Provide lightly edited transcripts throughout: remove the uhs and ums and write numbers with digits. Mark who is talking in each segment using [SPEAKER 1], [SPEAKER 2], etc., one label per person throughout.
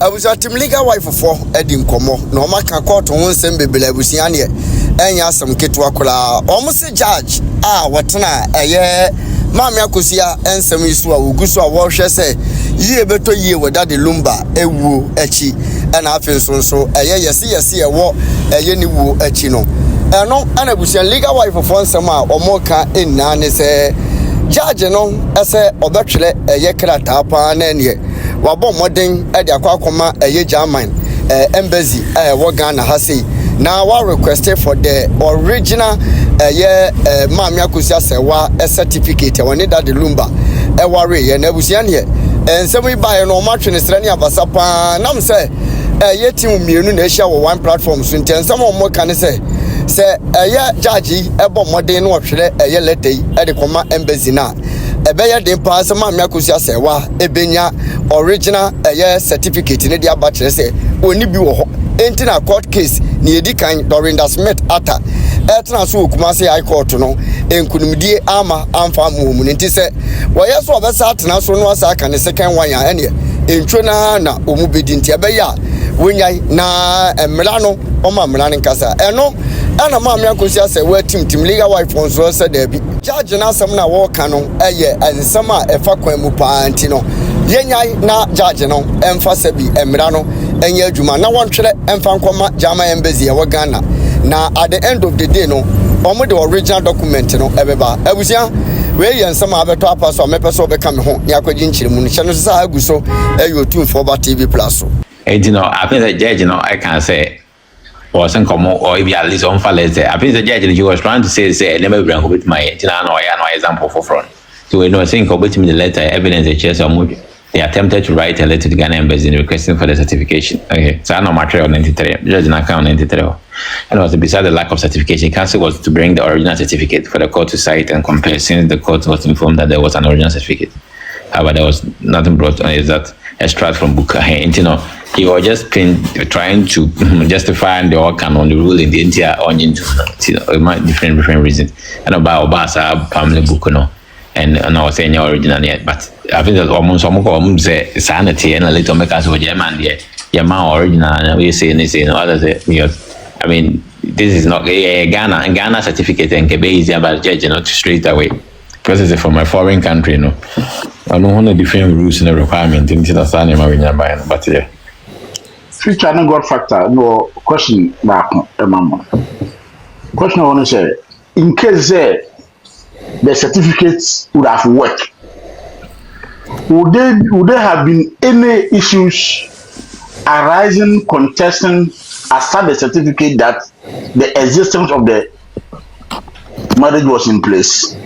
[SPEAKER 1] abusa tim legal wife for edi nkomo na o maka court ho nsem bebele abusia ne enya asem keto akola o mo se judge wotena eye maami Akosua ensem isu a ogusu a wo hwe se yie beto yie wada de Lumba ewu echi na afen so eye yesi ewo eye ni wu echi no eno ana abusia legal wife for nsem a o mo ka enna ne se judge no ese obetwele eye krata pa na ne wabo modern e de akwa eye German embassy wo Ghana ha sei na wa requested for the original maami Akosua Serwaa certificate woni da de Lumba ware ye na abusia ne ensem ibaye no ma twene sra ne abasa pa nam se yetim mienu na ehia wo one platform so ntensem mo ka ne se judge ebo modern no hwere letter e de koma embassy na ebeye de pa se maami Akosua Serwaa ebenya original certificate ne de abakire se oni bi wo ho enti na court case ni edikan Dorinda Smith ata etna so okuma se high court no enkunumdie ama amfa mu enti se wo yeso obesa atena so no asa aka ne second one ya ene entwo na omu bedi enti ebeya wonyai na emra no oma mra ne nkasa eno ana maami Akosua Serwaa tim legal wife on so se da bi judge na asem na wo ka no eye ensem a efa kwan mu pa anti no yenyai na judge no emfa se bi emra no enye adwuma na wontwere emfa nkoma German embassy wo Ghana na at the end of the day no omo the original document no ebeba abusia we yensem abeto apa so mepeso be ka me ho ya kwaji nchiremu no chano sa aguso eyo for TV plus so
[SPEAKER 2] I think the judge I can say wasn't come or if at least on fallers I think the judge he was trying to say never bring with my no example for front so we know think about me the letter evidence the chase or they attempted to write a letter to Ghana embassy requesting for the certification. Okay, so I know material 93, judge in account 93. And also besides the lack of certification, counsel was to bring the original certificate for the court to cite and compare, since the court was informed that there was an original certificate. However, there was nothing brought on is that extract from book. He was just trying to justify the outcome on the ruling the entire onion to different reasons. And about Obasa family book, and I was saying your original yet, but I think that almost say sanity and a little make us with German yet. Your original and we say anything others because I mean this is not a Ghana certificate and can be easier about judge not straight away. Because it's from a foreign country, I don't want the different rules and requirements in the but yeah.
[SPEAKER 3] Future no God factor, no question back, mama. Question I want to say, in case the certificates would have worked, would there have been any issues arising, contesting aside the certificate that the existence of the marriage was in place?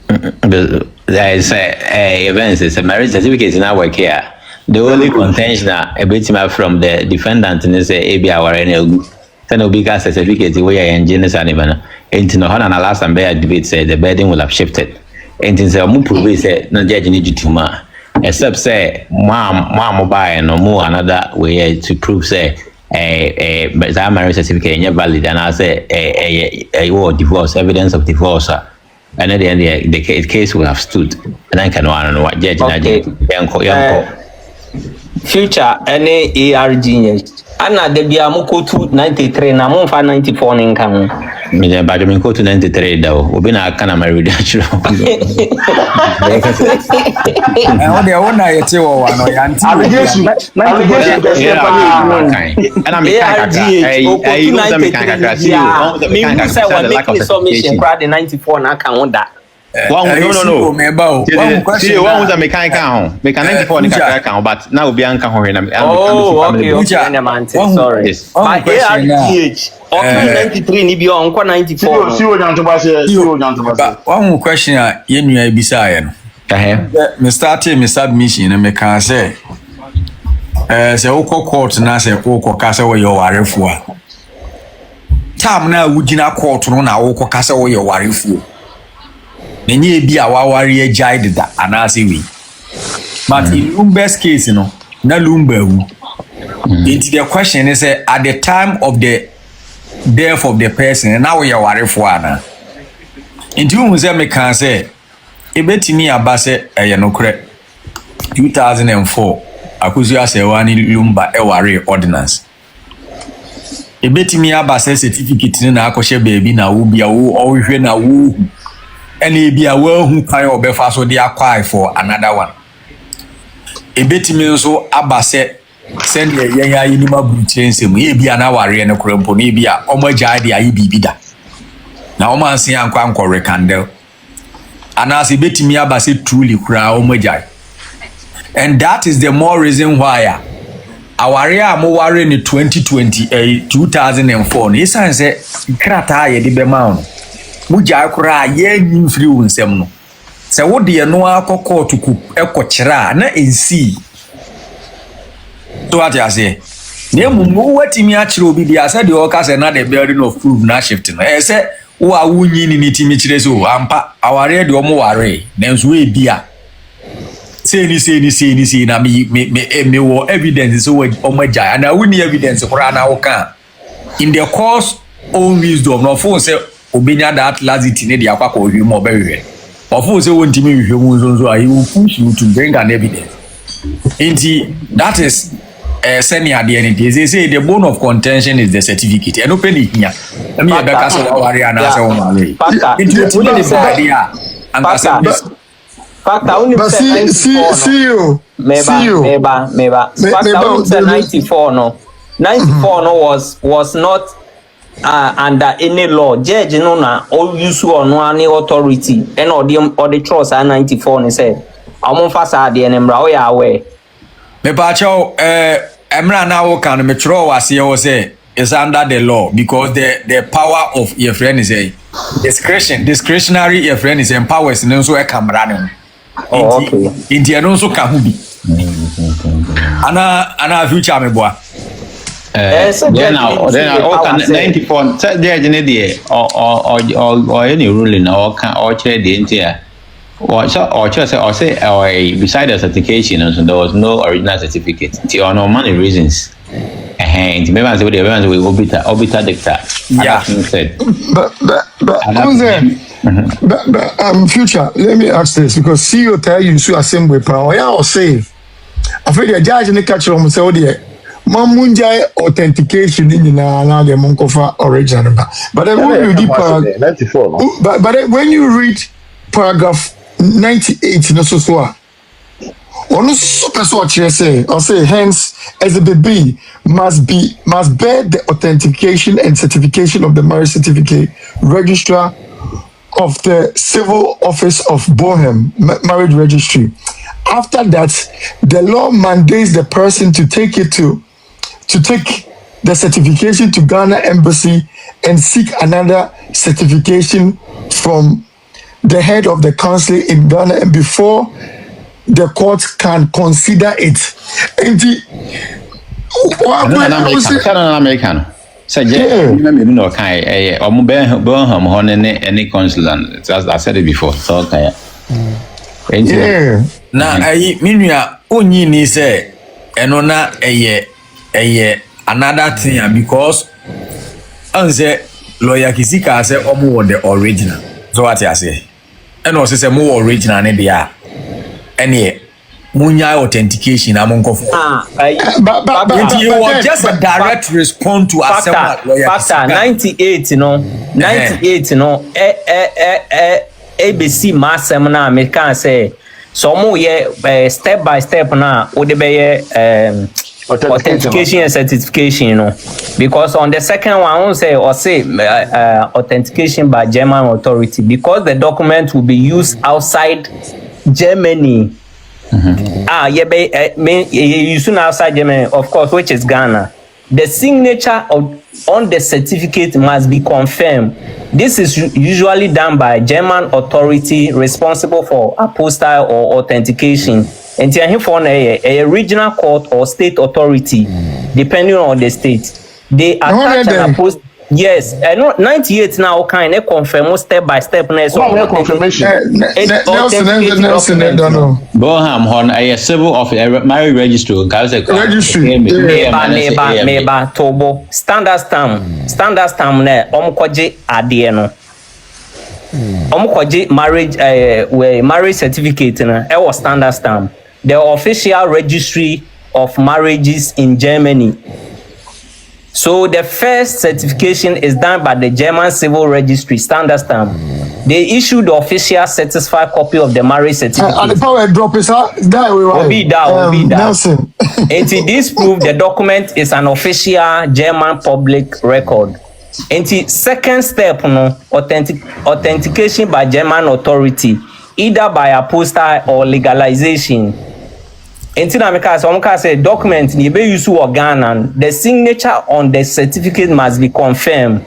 [SPEAKER 2] There is events, it's a marriage certificate in our work here. The only contention a bit from the defendant is a ABI or any then will a certificate where engineers and even ain't no one and last and bear debate say the bedding will have shifted. Ain't in the Mupu say no judge need to ma except say mom buy no more another way to prove say a marriage certificate in your valid and I say a divorce evidence of divorce. And at the end the case will have stood and I can want to know what judge
[SPEAKER 4] future any ARG ana de bia mo ko to 93 na mo fa 94 nin kan
[SPEAKER 2] me de ba de me ko to 93 da obi na aka na married actually
[SPEAKER 5] o de wona yete wo wa no ya nti
[SPEAKER 3] allegation
[SPEAKER 2] and me
[SPEAKER 4] me say we make me submission crowd the 94 na kan wonder
[SPEAKER 2] no. See, one was a mechanic count. Mechanic for the but now we are count.
[SPEAKER 4] Oh, okay. Sorry. My ARGH. Okay, 93 ni bio on 94.
[SPEAKER 3] See what you
[SPEAKER 5] one more question you knew Bisaya. Me started me submission and me can say say oko court na say oko kasa wo your warefu. Tam na wugina court no na oko kasa wo your warefu. Nenye bi a wawari agide da anase wi but in Lumba's case na Lumba wu the question is at the time of the death of the person now we are worried for ana into who say me can say ebetimi aba say no correct 2004 Akosua Serwaa ni Lumba ware ordinance. Ebetimi aba say certificate ni na akɔhye baabi na wo bia wo ɔhwehwɛ na wo ene bia wo hu kan obefa so de acquire for another one. Ebetimi nso aba say send ye yen ayi ni mabuchire nsem ye bia na ware ne korompo ne bia omagya de ayi bibida. Na omanse ankwa rekandel. Anase ebetimi aba say truly kura omagya. And that is the more reason why our mo ware in 2004 ni san se krata ye de be ma no mugya kura ye nyim free wonsem no se wo de no akokɔ tuku ekɔkyera na ensi to what you say ne mumu watimi akyere obi dia se de oka se na the building of proof na shift no se wo awunyi ni timi kyere so ampa aware de omo ware nanso e bia say na me wo evidence so omagya and I win evidence kora na wo kan in the course own wisdom no for say obenya that lazity ne de akwakɔ ohwe mo obehwe of for say wontimi hwe mu so I will push you to bring an evidence inti that is senior DNA say the bone of contention is the certificate and open it here let me be case wari ana say wo male inti the idea and
[SPEAKER 6] Factor only see you. Meba. Factor only 94 no. 94 no was not under any law. Judge no na all use on any authority and or the trust 94 ni say. Amon fasa de enembra o ya aware.
[SPEAKER 5] Meba cho emra na wo kan me tro wase wo say is under the law because the power of your friend is a discretionary your friend is empowers no so e camera no.
[SPEAKER 6] Oh, okay.
[SPEAKER 5] India no so ka hu bi. Ana future me boa.
[SPEAKER 2] Then all can 94 judge ne dey or any ruling or can or chair the entire or say beside the certification so there was no original certificate or no money reasons. And maybe say we obita dicta.
[SPEAKER 7] Yeah. But future, let me ask this because CEO tell you so assembly power. Yeah, or say I feel the judge in the catch room say there Mamunja authentication in na the Monkofa original. But then when you read paragraph 94, no? But then when you read paragraph 98 no so on super so say or say hence exhibit B must bear the authentication and certification of the marriage certificate registrar of the civil office of Bohem marriage registry. After that, the law mandates the person to take the certification to Ghana embassy and seek another certification from the head of the council in Ghana and before the court can consider it.
[SPEAKER 2] American. So you know kind omo Bohem ho ne any consulant as I said it before so okay.
[SPEAKER 7] Yeah.
[SPEAKER 5] Na ayi minua onyi ni say eno na eye another thing because anse lawyer Kisika say omo the original. So what you say? Eno say mo original ne dia. Ene munya authentication amonkofo.
[SPEAKER 7] But
[SPEAKER 5] you was just a direct response to accept lawyer
[SPEAKER 6] Kisika. 98 no. 98 no. ABC masem na me can say so mo ye step by step na wo de be authentication and certification you know because on the second one I say authentication by German authority because the document will be used outside Germany. You soon outside Germany of course which is Ghana. The signature on the certificate must be confirmed. This is usually done by German authority responsible for apostille or authentication. And here for a regional court or state authority, depending on the state, they attach an apostille. Yes, I know 98 now kind of confirm step by step.
[SPEAKER 7] Confirmation. Nelson,
[SPEAKER 2] Bohem on a civil of marriage registry.
[SPEAKER 7] Registry.
[SPEAKER 6] Meba Tobo standard stamp ne omkoje adie no. Omkoje marriage certificate na was standard stamp. The official registry of marriages in Germany. So the first certification is done by the German Civil Registry standard stamp. They issue the official certified copy of the marriage certificate.
[SPEAKER 7] And the power drop is that way.
[SPEAKER 6] Will be that.
[SPEAKER 7] Nelson.
[SPEAKER 6] Until this proof, the document is an official German public record. Until second step, authentication by German authority, either by apostle or legalization. Until I say document you be use Ghana, the signature on the certificate must be confirmed.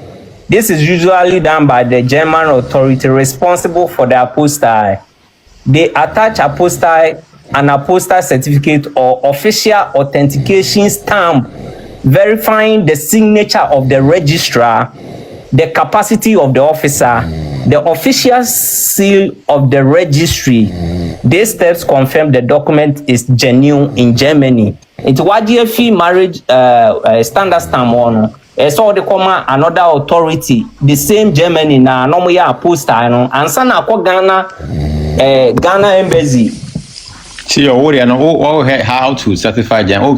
[SPEAKER 6] This is usually done by the German authority responsible for the apostle. They attach an apostle certificate or official authentication stamp verifying the signature of the registrar, the capacity of the officer, the official seal of the registry. These steps confirm the document is genuine in Germany. It's what the fee marriage standard stamp on. So they come another authority, the same Germany na no more apostle no. And sana ko Ghana embassy.
[SPEAKER 2] See, already know how to certify them. All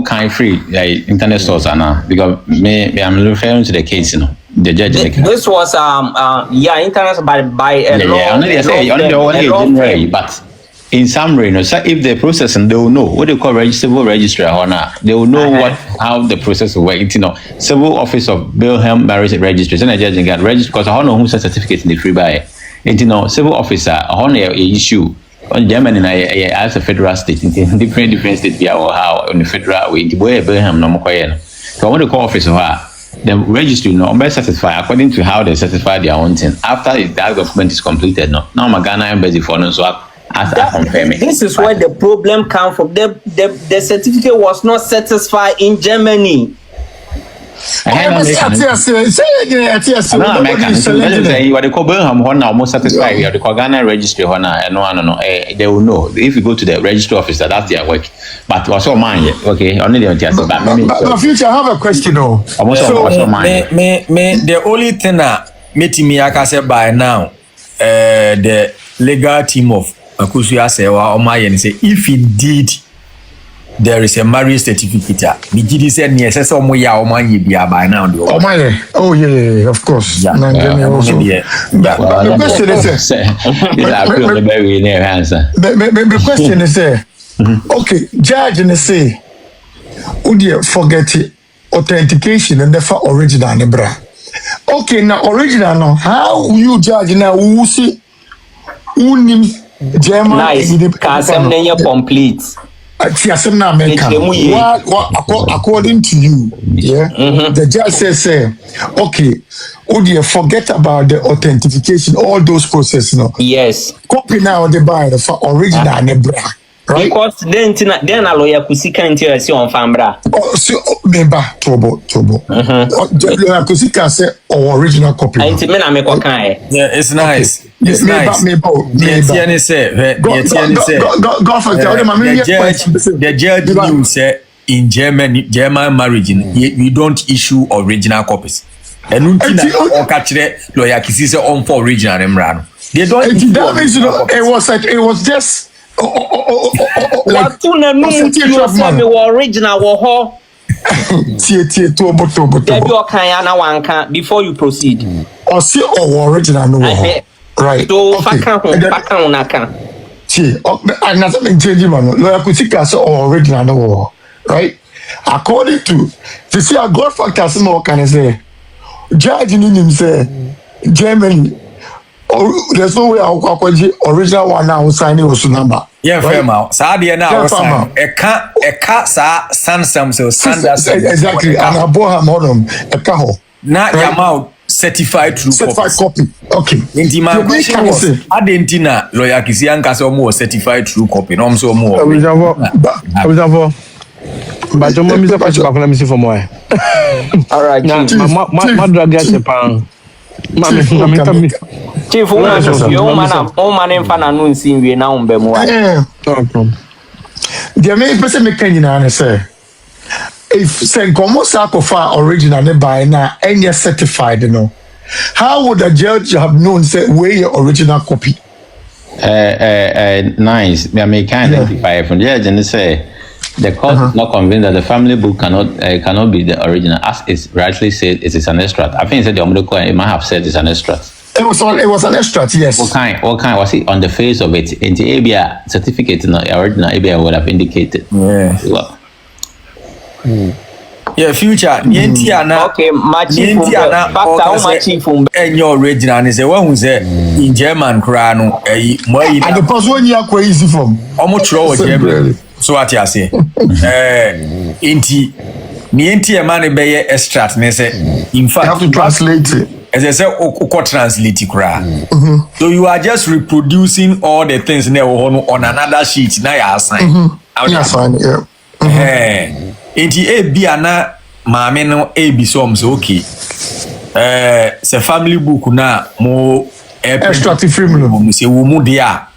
[SPEAKER 2] kind free like internet source now because me I'm referring to the case, you know. The judge.
[SPEAKER 6] This was internet by
[SPEAKER 2] but in summary, you know, so if the processing they will know what they call civil registry or not, they will know how the process will work. You know, civil office of Wilhelm marriage registry, and the judge get registered because I don't know who certificate in the free by. You know, civil officer I don't know issue. On Germany, as a federal state, in different states, we are how on the federal way. The way Birmingham no more. So I want to call office of her. The registry no be satisfied according to how they certify their own thing. After that document is completed, now my Ghana embassy for no so as confirming.
[SPEAKER 6] This is where the problem comes from. The certificate was not satisfied in Germany.
[SPEAKER 2] What they call Birmingham now almost satisfied. You call Ghana registry no. They will know if you go to the registry office that's their work. But what's on mine? Okay, only the just
[SPEAKER 7] but future, I have a question.
[SPEAKER 5] So the only thing that made me say by now, the legal team of Akosua Serwaa or my say if indeed there is a marriage certificate. Mijidi said near so mo ya o man ye bia by now.
[SPEAKER 7] Oh yeah, of course.
[SPEAKER 5] Yeah.
[SPEAKER 7] The question is okay, judge and say would you forget it, authentication and therefore original nebra. Okay, now original now how you judge now who see who German
[SPEAKER 6] nice. Kasem nenya complete.
[SPEAKER 7] According to you, yeah, the judge says, okay, you forget about the authentication, all those processes, no?
[SPEAKER 6] Yes.
[SPEAKER 7] Copy now the buyer for original nebra, right?
[SPEAKER 6] Because then a lawyer could see can't on Fambra.
[SPEAKER 7] Oh, so member trouble. Lawyer could see can say original copy.
[SPEAKER 5] Yeah, it's nice. It's nice. The judge knew say in German marriage we don't issue original copies. And lawyer kisi say on for original emrano. They don't.
[SPEAKER 7] That means it was just.
[SPEAKER 6] Original before you proceed.
[SPEAKER 7] Or see original no. Right.
[SPEAKER 6] So
[SPEAKER 7] okay. And that's been changing man. Lawyer could see original no. Right. According to see a God factor some can say judge in him say Germany there's no way I'll original one now signing was number.
[SPEAKER 5] Yeah, fair now. Sadia now sign. A cat sa Sansam so standards.
[SPEAKER 7] Exactly. And a boha modem a caho.
[SPEAKER 5] Not your mouth certified true
[SPEAKER 7] copy. Okay.
[SPEAKER 5] In my question was Adentina lawyer Kisian Caso more certified true copy. No so more.
[SPEAKER 8] But don't miss a patch back. Let me see for more.
[SPEAKER 6] All right.
[SPEAKER 8] My drag gets a pound.
[SPEAKER 6] Chief, your man in Fananun sing we now be more.
[SPEAKER 7] The main person making an say if Saint Sakofa originally by now and you're certified, you know, how would a judge have known say where your original copy?
[SPEAKER 2] Nice. Me I may kind identify from judge and say The court is not convinced that the family book cannot be the original, as it's rightly said. It is an extract. I think it said the Omudoko, it might have said it's an extract.
[SPEAKER 7] It was an extract, yes.
[SPEAKER 2] What kind was it on the face of it? In the ABA certificate, original ABA would have indicated.
[SPEAKER 5] Yeah.
[SPEAKER 2] Well.
[SPEAKER 5] Yeah, future.
[SPEAKER 6] Okay, my chief.
[SPEAKER 5] And your original is a one who's in German crown.
[SPEAKER 7] And the person you are easy from.
[SPEAKER 5] Almost throw it. So what you say? Inti. Nienti a man be extract. In fact,
[SPEAKER 7] you have to translate it.
[SPEAKER 5] As I said, translate it. So you are just reproducing all the things now on another sheet. Now you are assigned.
[SPEAKER 7] That's fine. Yeah.
[SPEAKER 5] Inti a biana maame no a bi so okay. Se family book na mo
[SPEAKER 7] extract film no.
[SPEAKER 5] Se wo mu dia.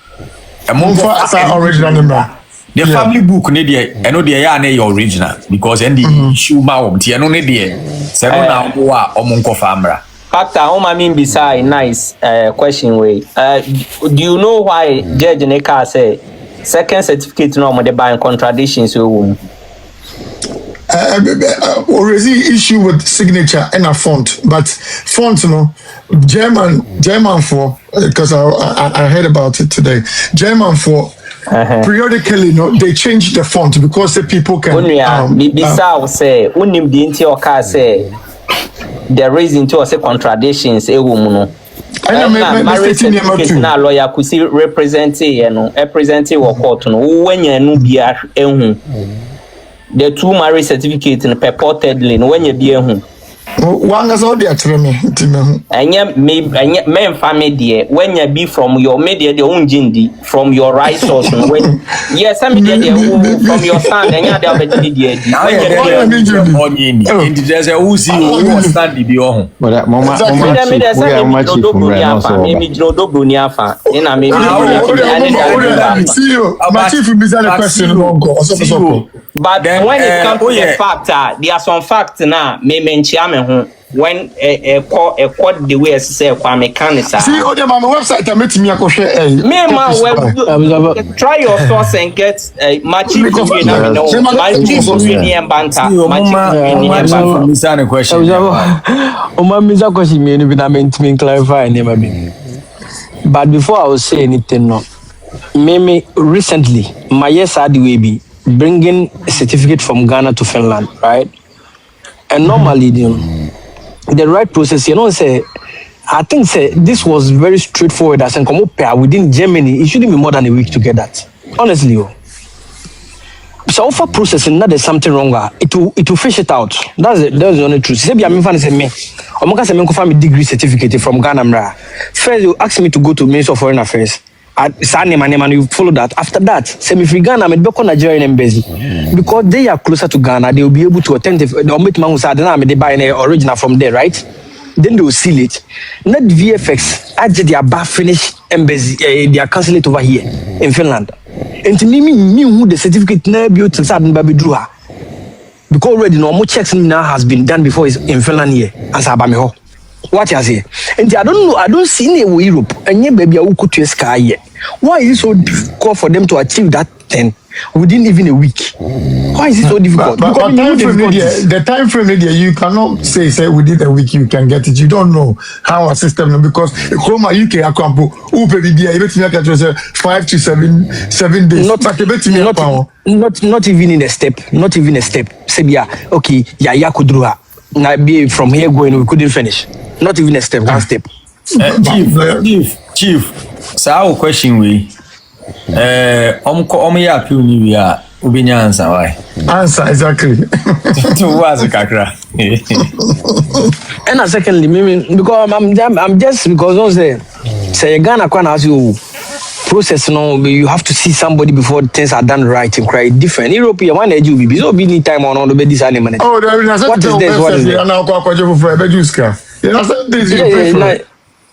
[SPEAKER 5] E mo
[SPEAKER 7] for original number.
[SPEAKER 5] The family book ne dey eno dey ya na your original because and the issue ma wo ti eno ne dey se no na wo a omo nkofa amra.
[SPEAKER 6] Factor I mean beside nice question way. Do you know why Judge Neka say second certificate no mo dey by contradictions so
[SPEAKER 7] already issue with signature and a font, but font, German for because I heard about it today. German for periodically, they change the font because the people can.
[SPEAKER 6] Say, the reason to say contradictions, marriage certificate na lawyer could see representing or court when you no be the two marriage certificates in purportedly when you be
[SPEAKER 7] one is all the
[SPEAKER 6] and men family dear when you be from your media the own gindi from your right source when yes I mean from your stand and you have a dear
[SPEAKER 5] there's a uzi who stand the on
[SPEAKER 6] but mama but when it comes to the fact there are some facts now when a court the way as say mechanics
[SPEAKER 7] see on my website I met me
[SPEAKER 6] try your source and get my chief
[SPEAKER 8] but before I will say anything no me recently my yes had the bringing a certificate from Ghana to Finland, right? And normally, the right process, say, I think this was very straightforward. As in, come up within Germany, it shouldn't be more than a week to get that. Honestly, so offer processing, not there's something wrong. It will fish it out. That's the only truth. Say, I'm say me. I'm going to find a degree certificate from Ghana. First, you ask me to go to Ministry of Foreign Affairs. And you follow that. After that, semi-free Ghana, I'm a Nigerian embassy because they are closer to Ghana. They will be able to attend. They'll make man who they buy an original from there, right? Then they will seal it. Not VFX. I did their bar finish embassy. Their consulate over here in Finland. And to me who the certificate never built inside Baby Druha because already normal checks now has been done before it's in Finland here as Abameho. What you say? And I don't know. I don't see any Europe. And yeah, baby, I will go to a sky yet. Why is it so difficult for them to achieve that thing within even a week? Why is it so difficult?
[SPEAKER 7] But the time frame media, you cannot say within a week you can get it. You don't know how our system because Chroma UK Akampo you 5 to 7 days. Not
[SPEAKER 8] even in a step. Not even a step. Say okay, yeah, kudruha. Now be from here going, we couldn't finish. Not even a step, one step.
[SPEAKER 5] Chief. So our question we ya appeal ni ya ubinya answer why?
[SPEAKER 7] Answer exactly.
[SPEAKER 5] To was kakra.
[SPEAKER 8] And secondly, because I'm just because say Ghana can ask you process you have to see somebody before things are done right and quite different. European one edge will be so be need time on the bed this animal.
[SPEAKER 7] Oh, what is this? What is this?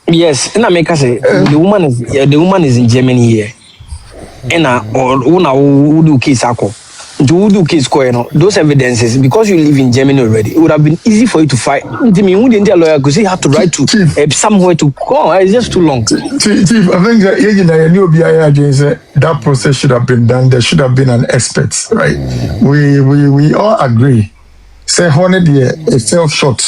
[SPEAKER 8] Yes, and I make us say the woman is in Germany here. And who do case ako. to do case those evidences, because you live in Germany already, it would have been easy for you to fight. I mean, wouldn't tell lawyer because you have to write to somewhere to go. It's just too long.
[SPEAKER 7] Chief, I think that process should have been done. There should have been an expert, right? We all agree. Say honey, it fell short.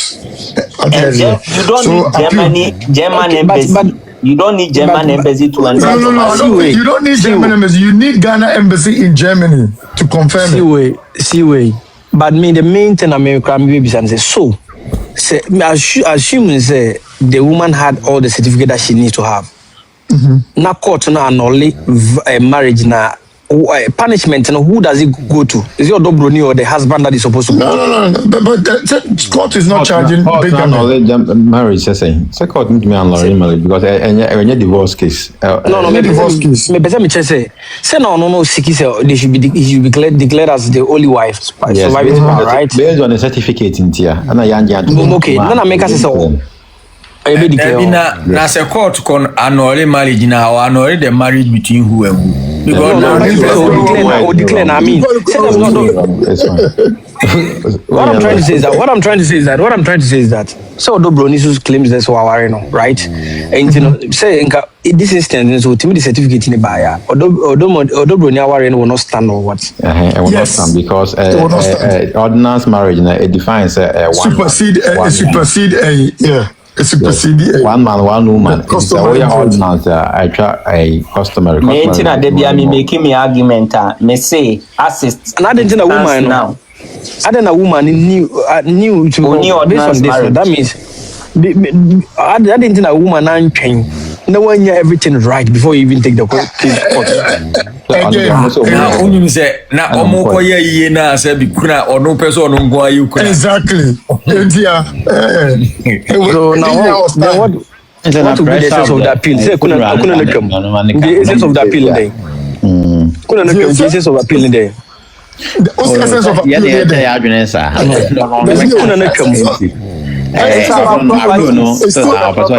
[SPEAKER 6] You don't need German embassy. But you don't need German embassy to answer.
[SPEAKER 7] No. You don't need German embassy. You need Ghana embassy in Germany to confirm it.
[SPEAKER 8] See, but me, the main thing America maybe say so. Say, assume say the woman had all the certificate that she needs to have. Na court na annul marriage na punishment, and who does it go to? Is it Odobroni or the husband that is supposed to go?
[SPEAKER 7] No. But the court is not charging big
[SPEAKER 2] marriage. Say court need to be annulled because any divorce case.
[SPEAKER 8] No, maybe divorce case. Maybe say no. Siki say he should be declared as the only wife.
[SPEAKER 2] Yes, right? Based on the certificate in here.
[SPEAKER 8] Okay. Then I make us say.
[SPEAKER 5] Na se court con annul marriage now or annul the marriage between who and who. Because
[SPEAKER 8] declare. I mean, what I'm trying to say is that so Odobroni claims that's what I know, right? And you know, say in this instance, so to me the certificate in the buyer, Odobroni will not stand or what?
[SPEAKER 2] It will not stand because ordinance marriage it defines
[SPEAKER 7] supersede
[SPEAKER 2] one man, one woman. It's a way ordinance. I try a customary.
[SPEAKER 6] Me making me argument. Me say assist.
[SPEAKER 8] And I didn't a woman now. I didn't a woman new to based on this. Marriage. That means I didn't a woman and train. No one hear everything right before you even take the case court.
[SPEAKER 5] Now only say na omo koye ye na say bi kuna ono person no go ayu kuna.
[SPEAKER 7] Exactly.
[SPEAKER 8] So now what will be the essence of the appeal? Say kuna the essence of the appeal there. Kuna the essence of appeal there.
[SPEAKER 7] What's the essence of appeal there?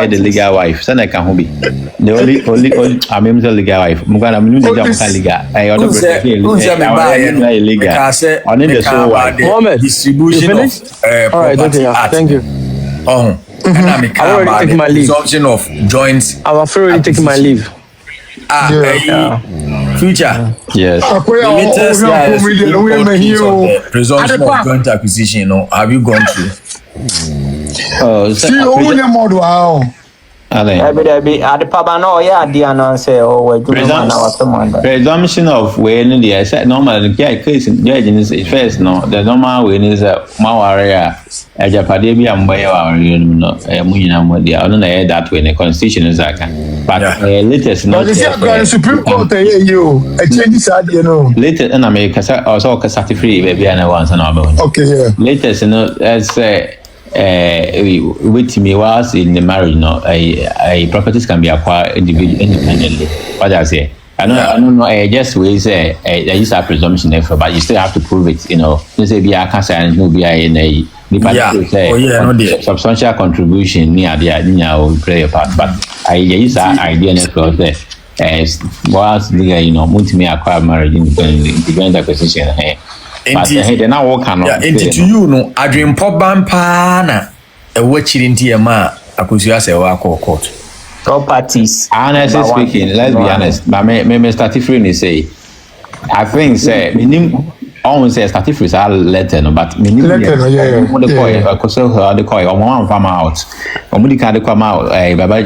[SPEAKER 2] The legal wife. Send a can be the only I mean the legal wife. Mugana
[SPEAKER 5] distribution of
[SPEAKER 8] property. Thank you.
[SPEAKER 5] I already take my leave. Presumption of joints.
[SPEAKER 8] I've already taken my leave.
[SPEAKER 5] Future.
[SPEAKER 2] Yes.
[SPEAKER 5] Presumption of joint acquisition. Have you gone through?
[SPEAKER 7] See, only more wow.
[SPEAKER 2] Presumption of when the said normal case in first no the normal way is Mawaria a Japadebi and Bayawa that way the constitution is like but latest not
[SPEAKER 7] the Supreme Court you a change you know
[SPEAKER 2] latest in America also certificate baby and once and all
[SPEAKER 7] okay
[SPEAKER 2] latest as with me was in the marriage no a properties can be acquired independently. What I say I don't know just we say there is a presumption there but you still have to prove it, you know. You say be a cancer and no be in a substantial contribution near the will play a part, but I use that idea for there as was the you know multi acquire marriage independently the acquisition here. But they now walk on.
[SPEAKER 5] Yeah, into you no adwin poban pa na e wachiri nti e ma Akosua Serwaa court.
[SPEAKER 6] Properties.
[SPEAKER 2] Honestly speaking, let's be honest. But me start free say I think say minimum almost say start free say letter no but minimum the coin one farm out. Omudi can come out baba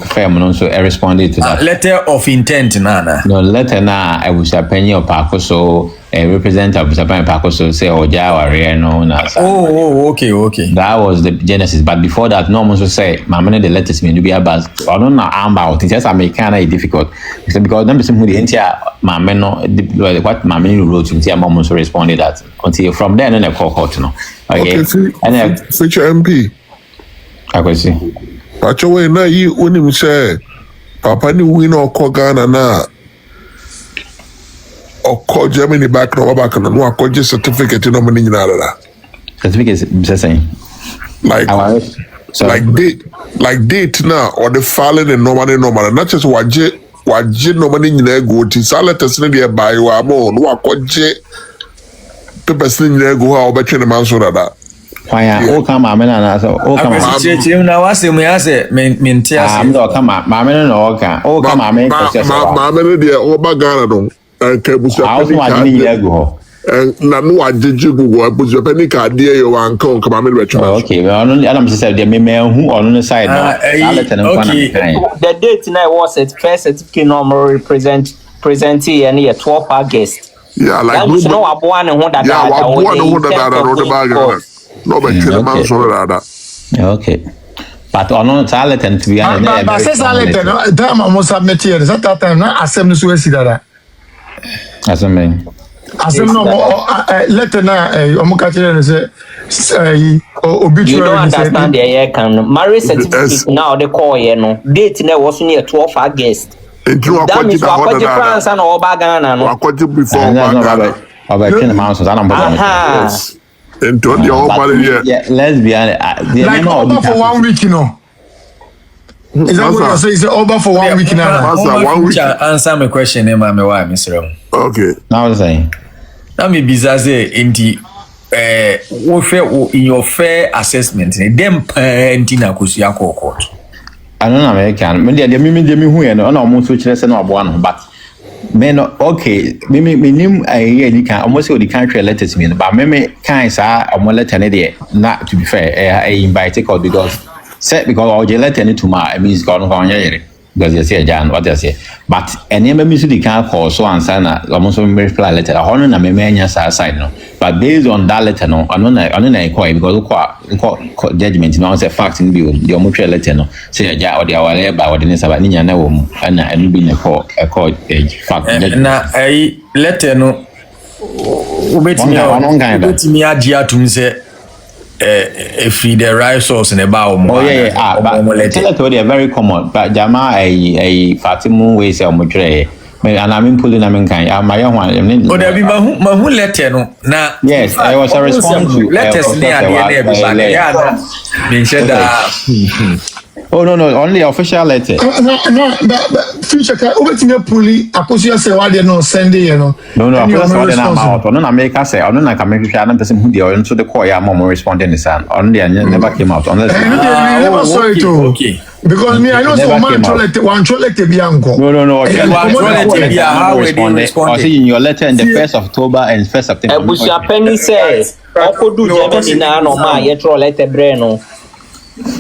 [SPEAKER 2] firm no so responded to that.
[SPEAKER 5] Letter of intent nana.
[SPEAKER 2] No letter na I was a penny of Akosua representative of Japan Akosua say Oja no na.
[SPEAKER 5] Okay.
[SPEAKER 2] That was the genesis, but before that no one say my money the letters me do be about I don't know about it just American difficult because them person who the entire my men no what my men wrote into mom also responded that until from there then I call court no. Okay. And
[SPEAKER 9] future MP
[SPEAKER 2] Akosua
[SPEAKER 9] Pacho we na yi unim say papa ni win or Ghana na or call Germany back no back no akọ certificate no money nyina
[SPEAKER 2] certificate is saying
[SPEAKER 9] like date now or the filing and normally not just waje no money nyina go ti salates ne dey buy wa mo no akọ papers ni nyina go ha obetwe ne man so dada
[SPEAKER 2] Why o kama me na so o kama
[SPEAKER 5] chichi na wase mu ya se mente ase
[SPEAKER 2] am do kama ma me no o ka o kama me ko se so
[SPEAKER 9] ma me de o ba Ghana no ka busu
[SPEAKER 2] a o so ma ni nyina go ho
[SPEAKER 9] na no ajeje gugu busu pe ni ka de yo wan ka kama me be twa
[SPEAKER 2] okay well no adam say de me hu on the side no
[SPEAKER 6] the date na was it first certificate normal presentee and here 12 August.
[SPEAKER 9] Yeah, like
[SPEAKER 6] you know abuan ho dada.
[SPEAKER 9] Yeah, abuan ho dada no the bag. No be kill man so dada.
[SPEAKER 2] Okay. But on talent and to be honest,
[SPEAKER 7] but say talent no time mo submit here that time na assembly so esi dada.
[SPEAKER 2] Assembly
[SPEAKER 7] no letter na omo ka kire say obituary.
[SPEAKER 6] You don't understand the year can marriage certificate now the call here no. Date na was near 12 August. That means what France and all Ghana no.
[SPEAKER 9] What before Ghana.
[SPEAKER 2] Yes.
[SPEAKER 9] Into the whole body.
[SPEAKER 2] Yeah, let's be honest.
[SPEAKER 7] Like over for 1 week, you know. Is that what you say? Is it over for 1 week now?
[SPEAKER 9] 1 week.
[SPEAKER 5] Answer my question, Mama. Why, Mr.
[SPEAKER 9] Okay.
[SPEAKER 2] Now I'm saying.
[SPEAKER 5] Now me bizaze inti in your fair assessment. Them inti na Akosua court.
[SPEAKER 2] I don't know American. Me dey me hu e no na omo so kire se na obo ano but me no okay me nim aye di kan almost the country letters me but me kan sa omo letter ne dey na to be fair I invite call because all the letter ne to my means go no onyere because you say Jan what you say but any me so the kan call so answer na almost me reply letter hono na me anya side no but based on that letter no ono na call because judgment no say fact in bi the omo try letter no say ja or the awale ba or the nesa ba ni nya na wo mu na enu bi ne call fact
[SPEAKER 5] na letter no ubetimi agi atum say free the right source in about
[SPEAKER 2] but letter they are very common but jama a fatimu way say omo try me and I'm pulling them kind my one
[SPEAKER 5] there be mahu letter no na
[SPEAKER 2] yes I was a response to
[SPEAKER 5] letters near the
[SPEAKER 2] oh no only official letter
[SPEAKER 7] no future ka obetime puli Akosua Serwaa de no send you know
[SPEAKER 2] no Akosua na ma no na make say no na ka make sure na person who dey on so the call ya mom respond in the sun on there never came out unless
[SPEAKER 7] never saw it okay because me I know so man one letter be anko
[SPEAKER 2] no letter be how we respond see in your letter in the 1st of October and 1st September
[SPEAKER 6] Abusia penny says okodu Germany na no ma ye throw letter bre no.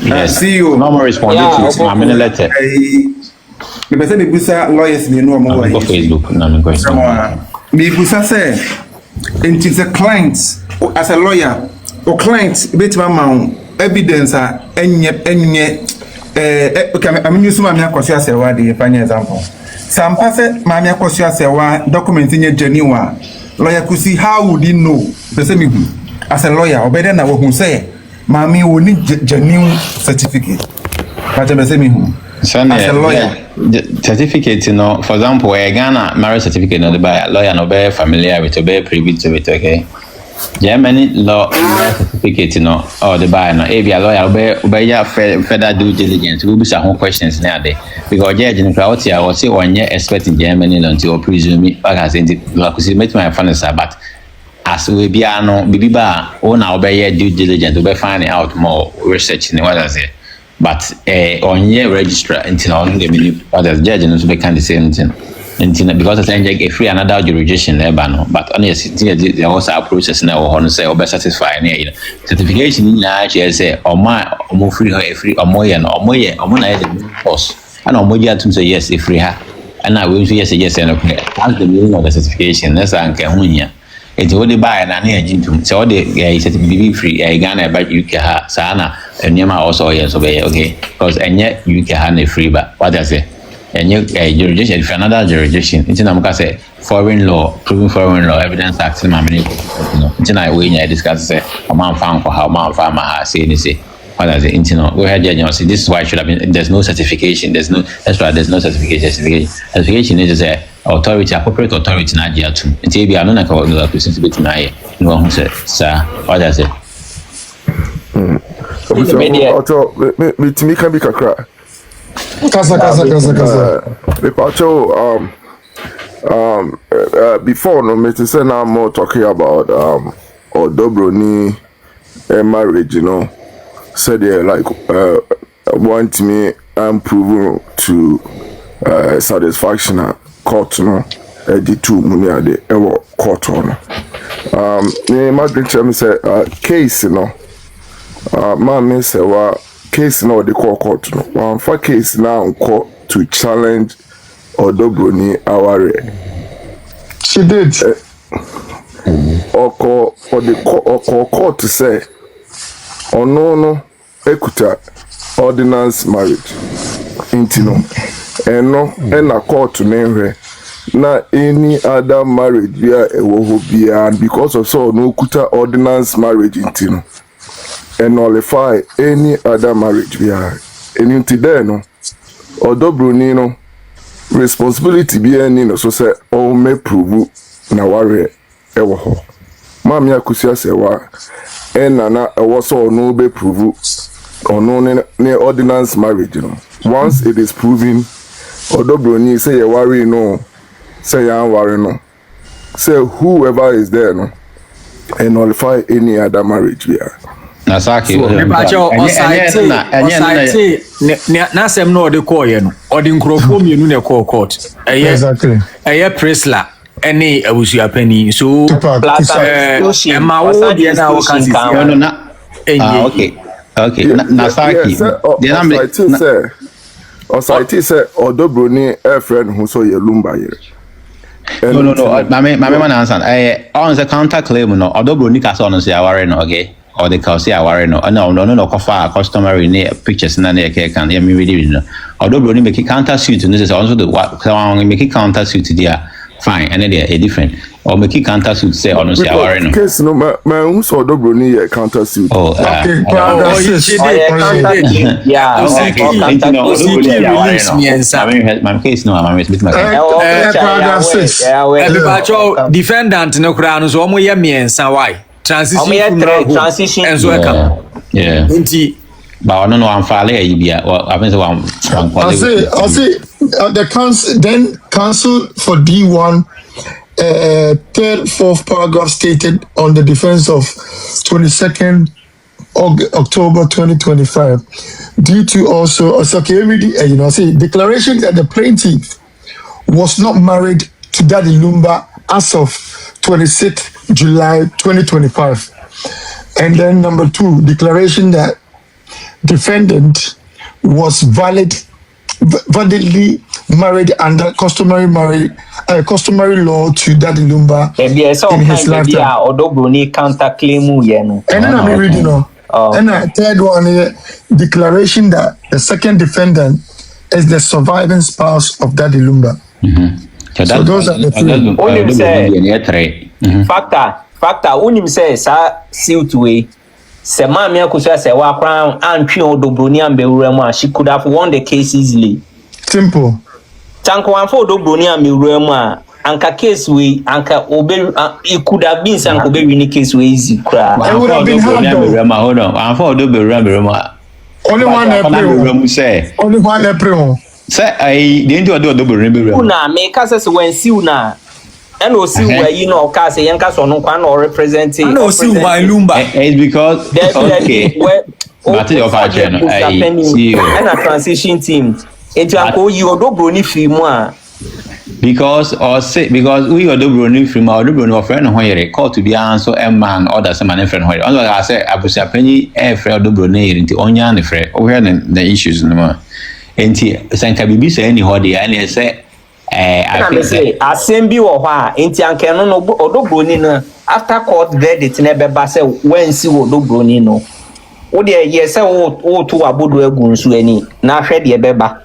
[SPEAKER 2] Yes, see you. No more responding to my mini letter.
[SPEAKER 10] The person who busa lawyers me no more.
[SPEAKER 2] Go Facebook. No question.
[SPEAKER 10] Me busa say, it is a client as a lawyer or client bet my evidence enye okay I'm using my Akosua Serwaa the final example. Some person my Akosua Serwaa document in genuine lawyer could see how would he know person me as a lawyer or better na wo say Mami will need genuine certificate. But I say me as a lawyer.
[SPEAKER 2] Certificate, you know, for example, a Ghana marriage certificate, no, the lawyer no be familiar with, be privy to it, okay. Germany law certificate, you know, or the buyer, no, if you lawyer, be further due diligence, we be some questions now there because judge in crowd here, I was say 1 year expert in Germany until presume me, like I said, like we see, make my finance, but. As we be no bibiba o na obey due diligence we be finding out more research in what I say but on year registrar until on the menu what as judge no be kind the same thing until because I say a free another jurisdiction there but honestly there was a process now on say or be satisfy any certification na say o mo free her free o mo na the course and o mo to say yes free her and I will say yes and okay that's the meaning of the certification that's anke hunya it's what they buy and I need so the certificate free Ghana about UK ha sana and yama also yes okay because and yet UK ha free but what I say and you jurisdiction if another jurisdiction it's na say foreign law proving foreign law evidence act in my you know it's na we discuss say a man found for how man farmer ha say what I say go ahead judge say this is why it should have been there's no certification there's no certification is say authority appropriate authority na dia tum nti bia no na ka no person to betina ye no hu say sir what I say
[SPEAKER 9] me timi kan bi kakra
[SPEAKER 7] kasa
[SPEAKER 9] before no me say now more talking about odobroni marriage, you know, said they like want me proven to satisfaction court, you know, the two money at the court on. Margaret Chem say case, you know, man say what case now the court, you know, one for case now court to challenge odobroni aware.
[SPEAKER 7] She did.
[SPEAKER 9] Or the court to say, or no, equita ordinance marriage. Intino. And no, and a court to name her. Not any other marriage via a wohobia, and because of so no kuta ordinance marriage intino. And nullify any other marriage via any intideno. Although Brunino responsibility be any no so say all may prove na warrior. Ewo ho mami Akosua Serwaa na ewo so no be prove ono ne ordinance marriage no once it is proven odobroni say you worry no say you worry no say whoever is there no and nullify any other marriage here
[SPEAKER 2] na saki
[SPEAKER 5] na sem no de call ye no odi nkrofo mienu ne call court
[SPEAKER 7] Exactly.
[SPEAKER 5] Presla any abusua penny so ma wo de na wo kan
[SPEAKER 2] okay na saki
[SPEAKER 9] Osai say odobroni friend who so ye Lumba here.
[SPEAKER 2] No mame man answer on the counter claim no odobroni ka so no say aware no okay or the ka say aware no no kofa customary ne pictures na ne ke kan ya me ready no odobroni make counter suit no say also the what make counter suit there. Fine, and then they are different. Or make it counter suit say or no say our no.
[SPEAKER 9] Case no my who saw odobroni counter suit.
[SPEAKER 7] Yeah.
[SPEAKER 2] My case no, I'm with my
[SPEAKER 5] defendant no crown so omo ye miensa why transition and so
[SPEAKER 2] yeah. But no I'm fairly I think
[SPEAKER 7] I'll say the council then council for D1 third fourth paragraph stated on the defense of 22nd October 2025 due to also say declaration that the plaintiff was not married to Daddy Lumba as of 26th July 2025, and then number 2 declaration that defendant was validly married under customary law to Daddy Lumba in his lifetime.
[SPEAKER 6] Odobroni counter claim
[SPEAKER 7] And then I'm reading and the third one here, declaration that the second defendant is the surviving spouse of Daddy Lumba. So those are the three.
[SPEAKER 6] Factor unim say sa suit way. Se Mami Akosua Serwaa crown and twi odobroni ambewura she could have won the case easily.
[SPEAKER 7] Simple.
[SPEAKER 6] Tanko one for odobroni ambewura anka case we anka obe it could have been sanko be win case we easy cra.
[SPEAKER 7] It would have been hard though.
[SPEAKER 2] Hold on. And for odobroni
[SPEAKER 7] only one April.
[SPEAKER 2] Say I didn't do odobroni.
[SPEAKER 6] Una make us when see una. And we'll see where you know, cause a young person or representing.
[SPEAKER 5] No, see why Lumba.
[SPEAKER 2] It's because okay. But your channel, I see you.
[SPEAKER 6] And a transition team. It's a call you odobroni film.
[SPEAKER 2] Because we odobroni film or odobroni friend when you call to be answer a man or that's a man friend when I say Abusa penny a friend odobroni into onion the friend over the issues no more. And Sanka Bibi say any holiday and say. I
[SPEAKER 6] say assembly or why inti anke no odobroni no after court verdict na beba say when si odobroni no wo de ye say wo to abodo agu nso ani na hwe de beba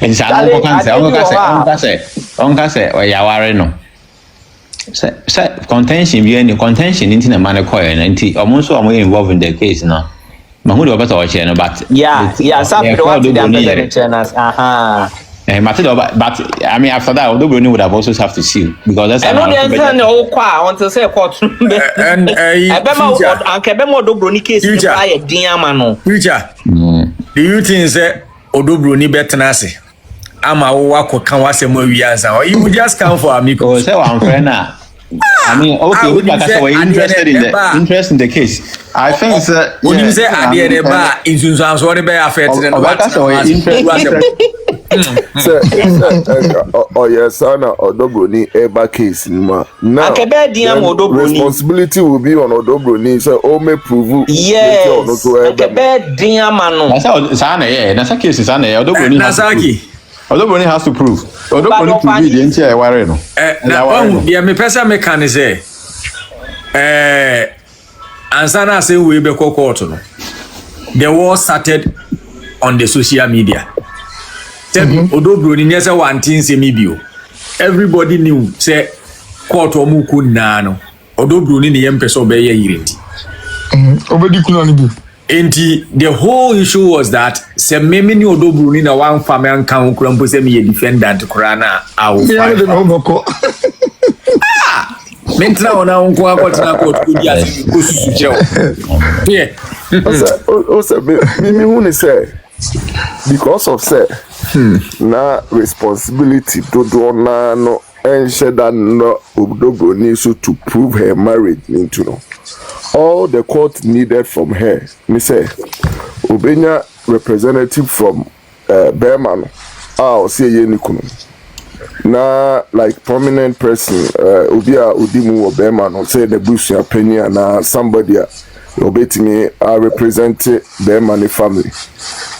[SPEAKER 2] and say onka say o ya ware no say contention bi any contention inti na man call inti omonso am involved in the case no mahu de obeta o che no but
[SPEAKER 6] yeah some do want to the channels
[SPEAKER 2] but I mean after that odobroni would have also have to sue because that's
[SPEAKER 6] I know the answer no kwa until say court and Akebemo odobroni case fire diama no
[SPEAKER 5] future do you think say odobroni betenase ama wo akoka wasem awiansa or you just come for amico
[SPEAKER 2] say one friend na I mean, okay, we like I said, we're interested in the case. I think
[SPEAKER 5] when you say at the end of bar, in Susan, so what about affected and what
[SPEAKER 9] oh yes, son, Odobroni Eba case now. Responsibility will be on Odobroni, so all may prove.
[SPEAKER 6] Yes,
[SPEAKER 2] that's a case is an Odobroni has to prove. Odobroni to be the entire warren.
[SPEAKER 5] Now, yeah, me person mechanism. Ansana say we be court. The war started on the social media. Odobroni nyesa one thing say me bio. Everybody knew say court omuku nano. Odobroni ni yempeso be ye yirenti.
[SPEAKER 7] Obedi kunani bi.
[SPEAKER 5] Enti the whole issue was that se meme ni Odobroni na one family an kan kurampo se me defendant kurana awu. Mentra ona unko akotna court ku dia se ko susu je o. Yeah.
[SPEAKER 9] Also me who ni say because of say na responsibility to do na no ensure that no Odobroni so to prove her marriage into no. All the court needed from her, me say, Obenya representative from Berman, say Yenikuno. Na like prominent person, Obia Udimu or Berman, say the Bush penny and somebody obeying me, I represent Berman family.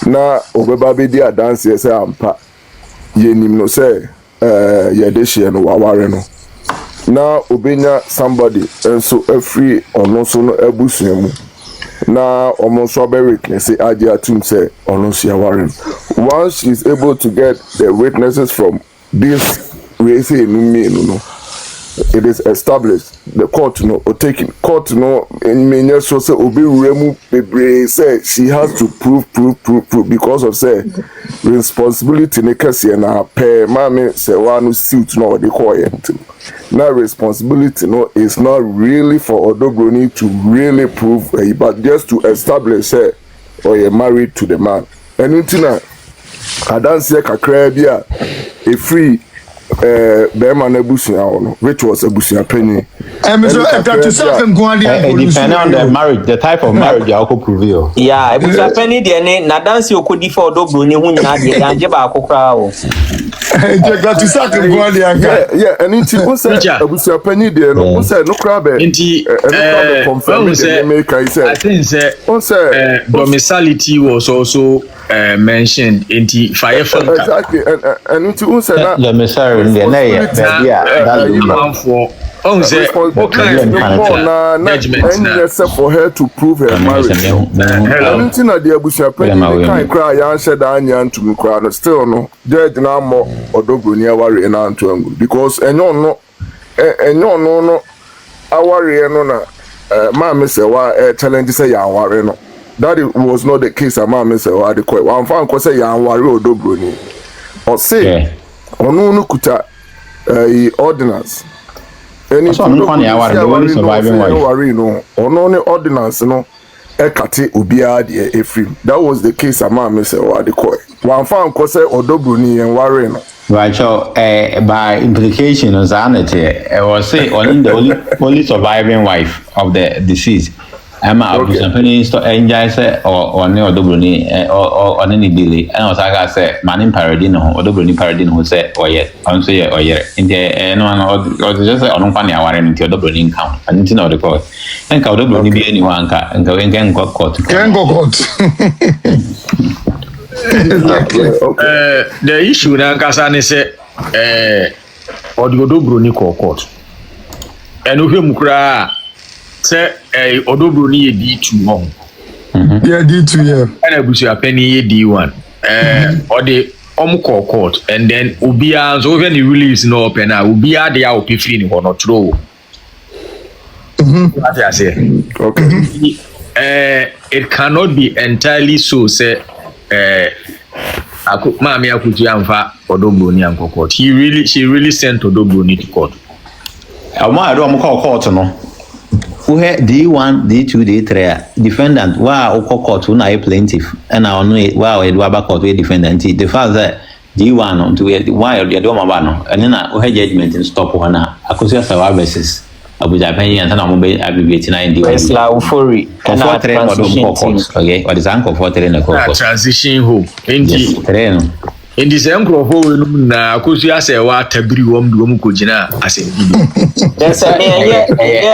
[SPEAKER 9] Na Obebabi dia dance, yes, I'm pa Yenim no say, Yadeshi and Wawareno. Now obenya somebody and so every ono so no ebusuamu na omonso be witness say adia tum say ono sia warren. Once she's able to get the witnesses from this race no it is established the court no or taking court no in many so say obi remu bebre say she has to prove because of say responsibility ne kase na pe mama say one suit no dey call it. Now responsibility no is not really for Odobroni to really prove but just to establish her or you're married to the man. And until I don't see a crabia a free Berman Ebusia, which was Ebusia penny.
[SPEAKER 2] Depending on the marriage, the type of marriage you could prove.
[SPEAKER 6] Yeah, Ebusia penny the name na dance you could for Odobroni who na the Angeba Kokra.
[SPEAKER 9] Yeah, and into Ebusia penny there no say no crab
[SPEAKER 5] into confirm say I think say domicility was also mentioned into fire
[SPEAKER 9] exactly and into
[SPEAKER 2] the message in the
[SPEAKER 9] except for her to prove her marriage. Anything that the Abusia penny can't cry and said Anyan to me cry still no judge now more Odobroni worry and Antoine because no our no na mamma say why challenge say ya worry no. That was not the case. Mamma say why the quite one fan say ya worry Odobroni or say no kuta ordinance. Any surviving wife. No, ordinance no. Ekate ubia de efrim. That was the case. Mama say what the coy. One fan ko say Odobroni and worry no.
[SPEAKER 2] Right, so by implication, as I was say only surviving wife of the deceased. I'm a company to enjoy say or no Odobroni or any delay. And also I say man Paradino or Odobroni Paradino who say or yet on say or yet in the anyone or just say on funny hour into Odobroni count. I didn't know the court. And Odobroni be anyone and go and can go court.
[SPEAKER 7] Can go court.
[SPEAKER 5] The issue now Kasani say or the Odobroni court. And who mukra say Odobroni ye D2 home.
[SPEAKER 7] Yeah, D2 yeah.
[SPEAKER 5] And Abusia penny ye D1. Or the Omco court and then Ubia so when the release no open now Ubia the out pifini or not true. What I say.
[SPEAKER 9] Okay.
[SPEAKER 5] It cannot be entirely so say Mami Akutiamfa Odobroni and court. She really sent Odobroni to court.
[SPEAKER 2] I don't call court no. Who had D1, D2, D3 defendant? Wow, court who na plaintiff, and I know wow, it was court defendant. The fact that D1 no to why you do ma no and na o judgment in stop ho na Akosua Serwaa versus Abuja Penny and na mo be abbreviate na in D1
[SPEAKER 6] West La Ufori and our transition team.
[SPEAKER 2] Okay, what is uncle for three na ko
[SPEAKER 5] transition home
[SPEAKER 2] indi no
[SPEAKER 5] indi se nkrofo we no na Akosua Serwaa tabiri wom do mu kogina asendidi
[SPEAKER 6] There's a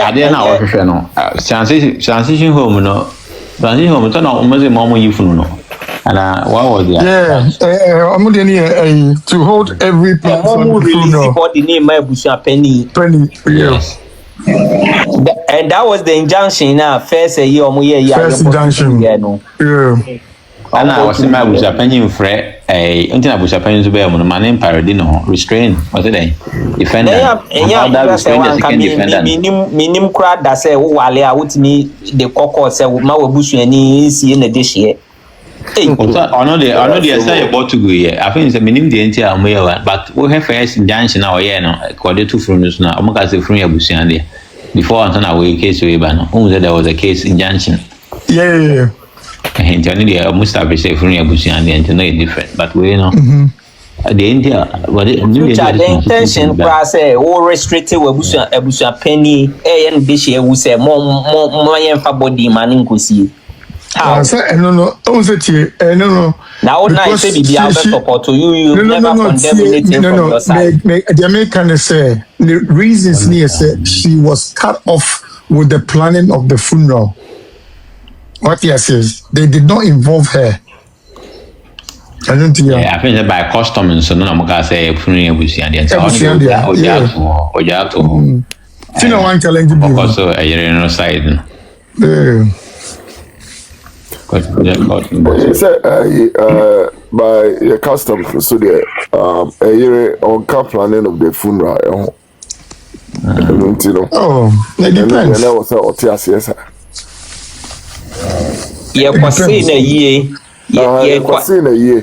[SPEAKER 2] ade na o hwehwe no transition home no transition home to na o mo se mo yifunu no. And what was that?
[SPEAKER 7] Yeah, I'm to hold every person.
[SPEAKER 6] The name Penny.
[SPEAKER 7] Yes.
[SPEAKER 6] And that was the injunction now. First year,
[SPEAKER 7] first injunction. Yeah.
[SPEAKER 2] And I was in my bush opinion, Fred. Until bush opinion to be a man paradino restrain. What today? Defender.
[SPEAKER 6] Minim crowd that say, oh, I would need the cocoa say, my bush any see in the dish here.
[SPEAKER 2] I know they say about to go here. I think it's a minimum the entire way, but we have first injunction now, yeah, according to Frunus now. I'm going to say free abusian there. Before I turn away case to Ibano, who said there was a case injunction.
[SPEAKER 7] Yeah.
[SPEAKER 2] And they almost have to say free abusian and to know it different, but we know. The India,
[SPEAKER 6] the intention say all restricted abusian penny, and this year we say more for body man could see.
[SPEAKER 7] No.
[SPEAKER 6] Now, I say the support to you. Never condemn anything from your side.
[SPEAKER 7] The American say the reasons near said she was cut off with the planning of the funeral. What he says, they did not involve her. I don't think.
[SPEAKER 2] Yeah, I think that by custom and so no, I'm gonna say funeral was and
[SPEAKER 7] the one challenge.
[SPEAKER 2] Also, a side.
[SPEAKER 9] Say by your custom so the a year on camp planning of the funeral.
[SPEAKER 7] Oh, it depends.
[SPEAKER 6] In a year. Yeah,
[SPEAKER 9] question a year.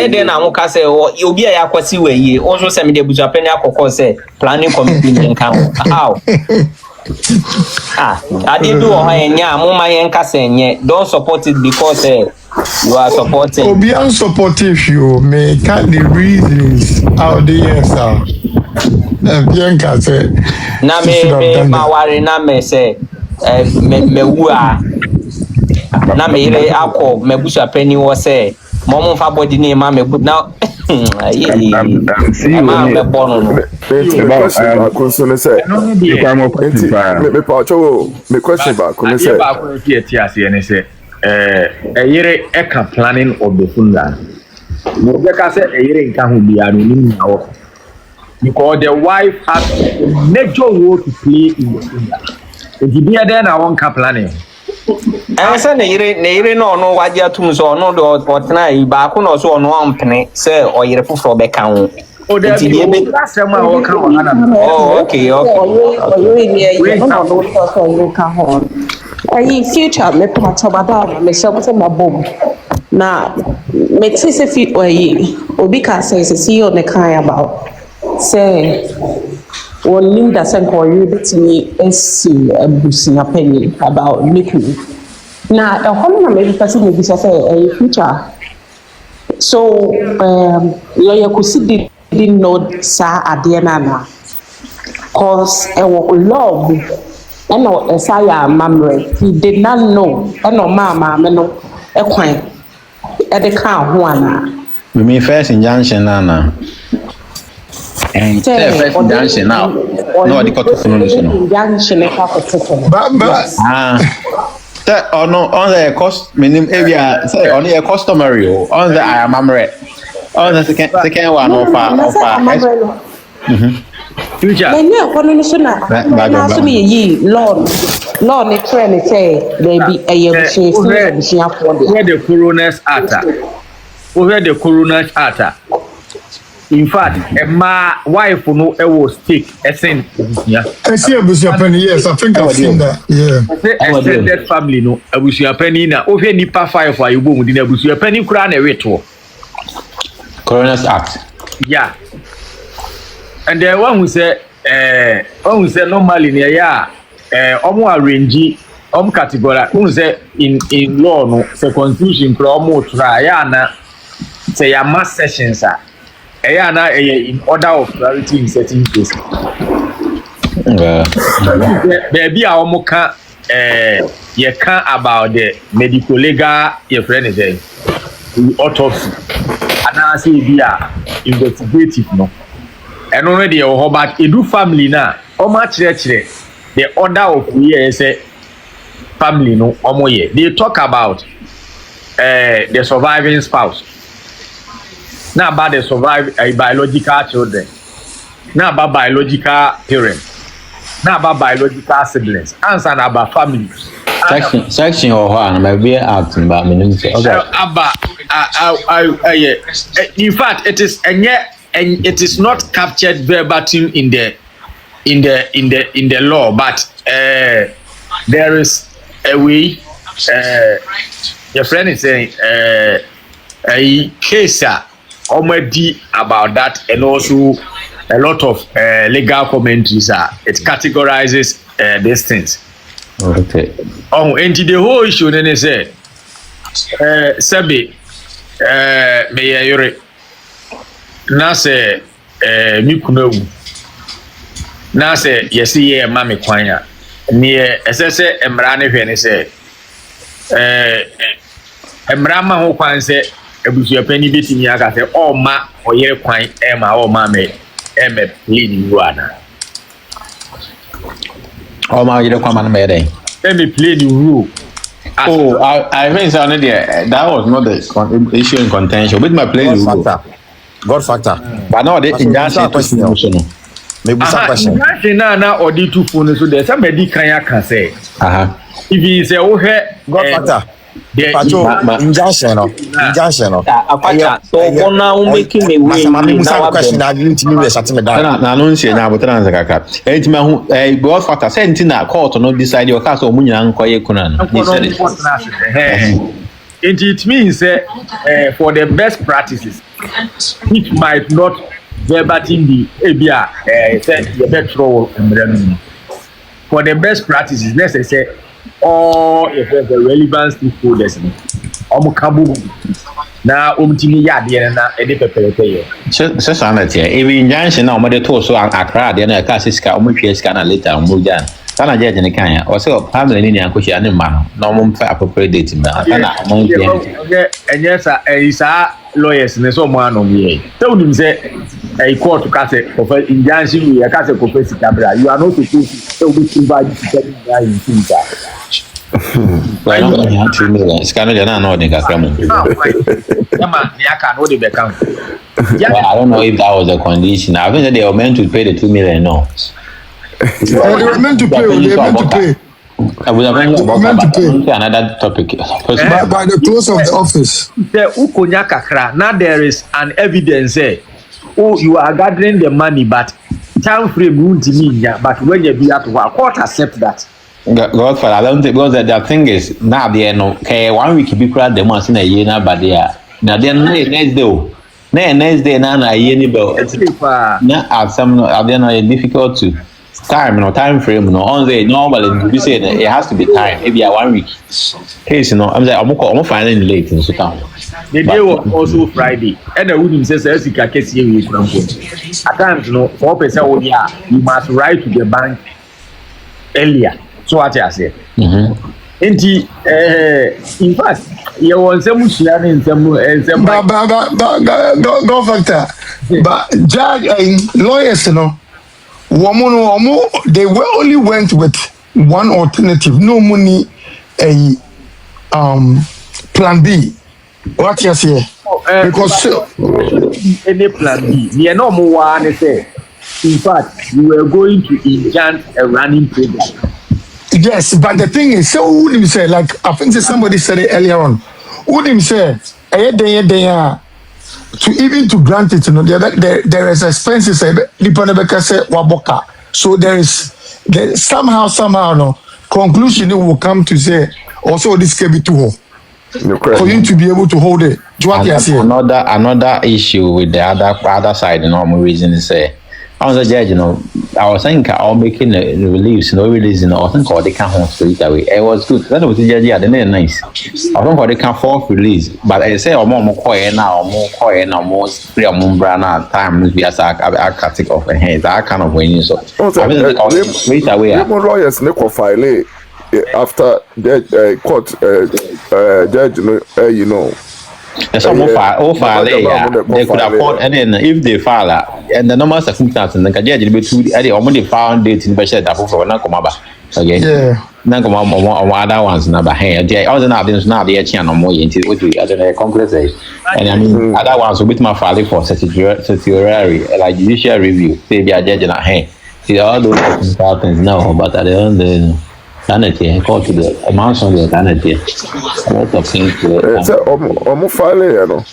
[SPEAKER 6] Then I'm going say, you'll be a quasi way. Also, send me the Bujapenia say planning committee in count. How? I didn't do a don't support it because you are supporting.
[SPEAKER 7] Be unsupportive, you may cut the reasons out there, sir. Bianca said,
[SPEAKER 6] na me worry na me say me wua na me ire akọ me busa penny wo say mom fa body name ma me now me born no
[SPEAKER 9] question say me question back come say
[SPEAKER 5] yere e ka planning of the funeral no be ka say yere nka ho bia no ni na because the wife has a major role to play in the funeral. If you be there na won ka planning
[SPEAKER 6] I say na yere no waje atum so no do otna ba ko no so no ampene say o yere foforo be kan ho.
[SPEAKER 5] Oh,
[SPEAKER 6] okay.
[SPEAKER 11] Future me patabada me so my bomb. Na me say fit obi ka say CEO ne kan about say one leader say ko you betimi esi abusia penny about making na e hono na me person me bisa say future so lawyer Kusi didn't know sa adena na cause love and no esaya mamre he did not know and no mama me no e kwan e de kan ho ana
[SPEAKER 2] we mean first injunction na and first injunction now no the court of no
[SPEAKER 11] injunction e ka ko
[SPEAKER 2] on the cost minimum area say on the customary on the I am on the second one of
[SPEAKER 11] future na so me yi law ne trend say there be a
[SPEAKER 5] where the coroner's act in fact my wife no was sick essen
[SPEAKER 7] I see abusia penny yes I think I've seen that
[SPEAKER 5] extended family no abusia penny na ohwe nipa 5 for you bomu di na abusia penny kura na weto
[SPEAKER 2] coroner's act
[SPEAKER 5] yeah and the one who say normally near ya omo arrange category who say in law no say constitution pro omo try ya na
[SPEAKER 12] say your mass sessions are in order of priority in certain cases. Baby, I almost can't you can't about the medical legal your friend is the autopsy and I say be investigative no and already your but you do family now how much the order of we say family no they talk about the surviving spouse. Not about the survive biological children, not about biological parents, not about biological siblings, and about families.
[SPEAKER 2] Section or one, maybe acting about me. In
[SPEAKER 12] fact, it is and it is not captured verbatim in the law, but there is a way. Your friend is saying a case already about that, and also a lot of legal commentaries it categorizes these things.
[SPEAKER 2] Okay.
[SPEAKER 12] And the whole issue then is Sabi may yore na se mikuno na se yesi ye mame kwanya ni esese emra ne hwe ne se emra ma ho kwan se ebusu pani betimi aka se o ma oyere kwan e ma o ma me plead ruana
[SPEAKER 2] o ma oyere kwan ma me dey
[SPEAKER 12] me play the rule.
[SPEAKER 2] Oh, I think so. That was not the issue in contention. With my play
[SPEAKER 1] God factor.
[SPEAKER 2] But no, they injunction question.
[SPEAKER 1] Maybe some question.
[SPEAKER 12] Injunction na or the two phones so there somebody can say. If he say oh
[SPEAKER 1] God factor. Injunction no.
[SPEAKER 6] Akwacha so bona we making me way
[SPEAKER 1] na question I didn't me shut me down.
[SPEAKER 2] Na no nsie na abotana zakaka. Enti ma hu God factor say na court no decide your case o munyina nkoye kuna no.
[SPEAKER 12] It means for the best practices it might not verbatim be ebia say the best role for the best practices let's say all if the relevant stakeholders kabu na omtimi yade na ede pepelete
[SPEAKER 2] se sanat ya even injunction na omode to so akra de na ka siska omhwe siska na later omugya sana judge ne kan ya o se family ni ankohia ne ma no na omfa appropriate date na sana omhwe
[SPEAKER 12] enyesa isa lawyers ne so mo anom ye te unim se court ka se for injunction you ka se for sika bra you are not supposed to be involved in
[SPEAKER 2] well, no, you have 2 million. It's kind of no, they got come. I don't know if that was a condition. I think that they were meant to pay the 2 million. No,
[SPEAKER 7] they were meant to pay. They were meant to pay.
[SPEAKER 2] I would have meant to pay another topic.
[SPEAKER 7] By the close of the office.
[SPEAKER 12] Now there is an evidence. Oh, you are gathering the money, but time frame won't mean. But when you be at work, court accept that.
[SPEAKER 2] Godfather, I don't think because the thing is now there no okay 1 week be crowd the once in a year now but there now then next day now a year ni bill now at some are there difficult to time frame no on the normally you say it has to be time maybe 1 week case I'm like I'm finding late in so town
[SPEAKER 12] the day was also Friday and the woman says Sika case here we from at times no 4% you must write to the bank earlier. So what I say. In fact, you want some in some
[SPEAKER 7] go factor. But judge lawyers, you know, they only went with one alternative. No money, plan B. What you say? Because
[SPEAKER 12] any plan B, you know more one say. In fact, we were going to enchant a running program.
[SPEAKER 7] Yes, but the thing is, so who did say, like I think somebody said it earlier on, who did say, to even to grant it, you know, there is expenses, so there is somehow, no conclusion will come to say, also this can be too hard for you to be able to hold it.
[SPEAKER 2] Another issue with the other side, the normal reason is I was a judge, you know. I was saying I'll making the release, no release, I was thinking they can't straight away. It was good. That was the judge, yeah, they're nice. I don't think they can fourth release, but I say, more quiet now, more free or more brand time. We are take off and hands. I kind of winning. So, straight away.
[SPEAKER 9] Lawyers, Nico file after the court judge, you know.
[SPEAKER 2] There's some file, they could afford, and then if they file, and the normal circumstances, the judge will be too, they found date in Bashad for Nakomaba. Okay, yeah, Nakomama or other ones, number hand. I was not the channel more into what we other complex. And I mean, other ones with my filing for certiorari, like judicial review, say they are judging at hand. See, all those consultants now, but at the end, sanity, call to the amount of the sanity. A lot of things.
[SPEAKER 9] It's almost file,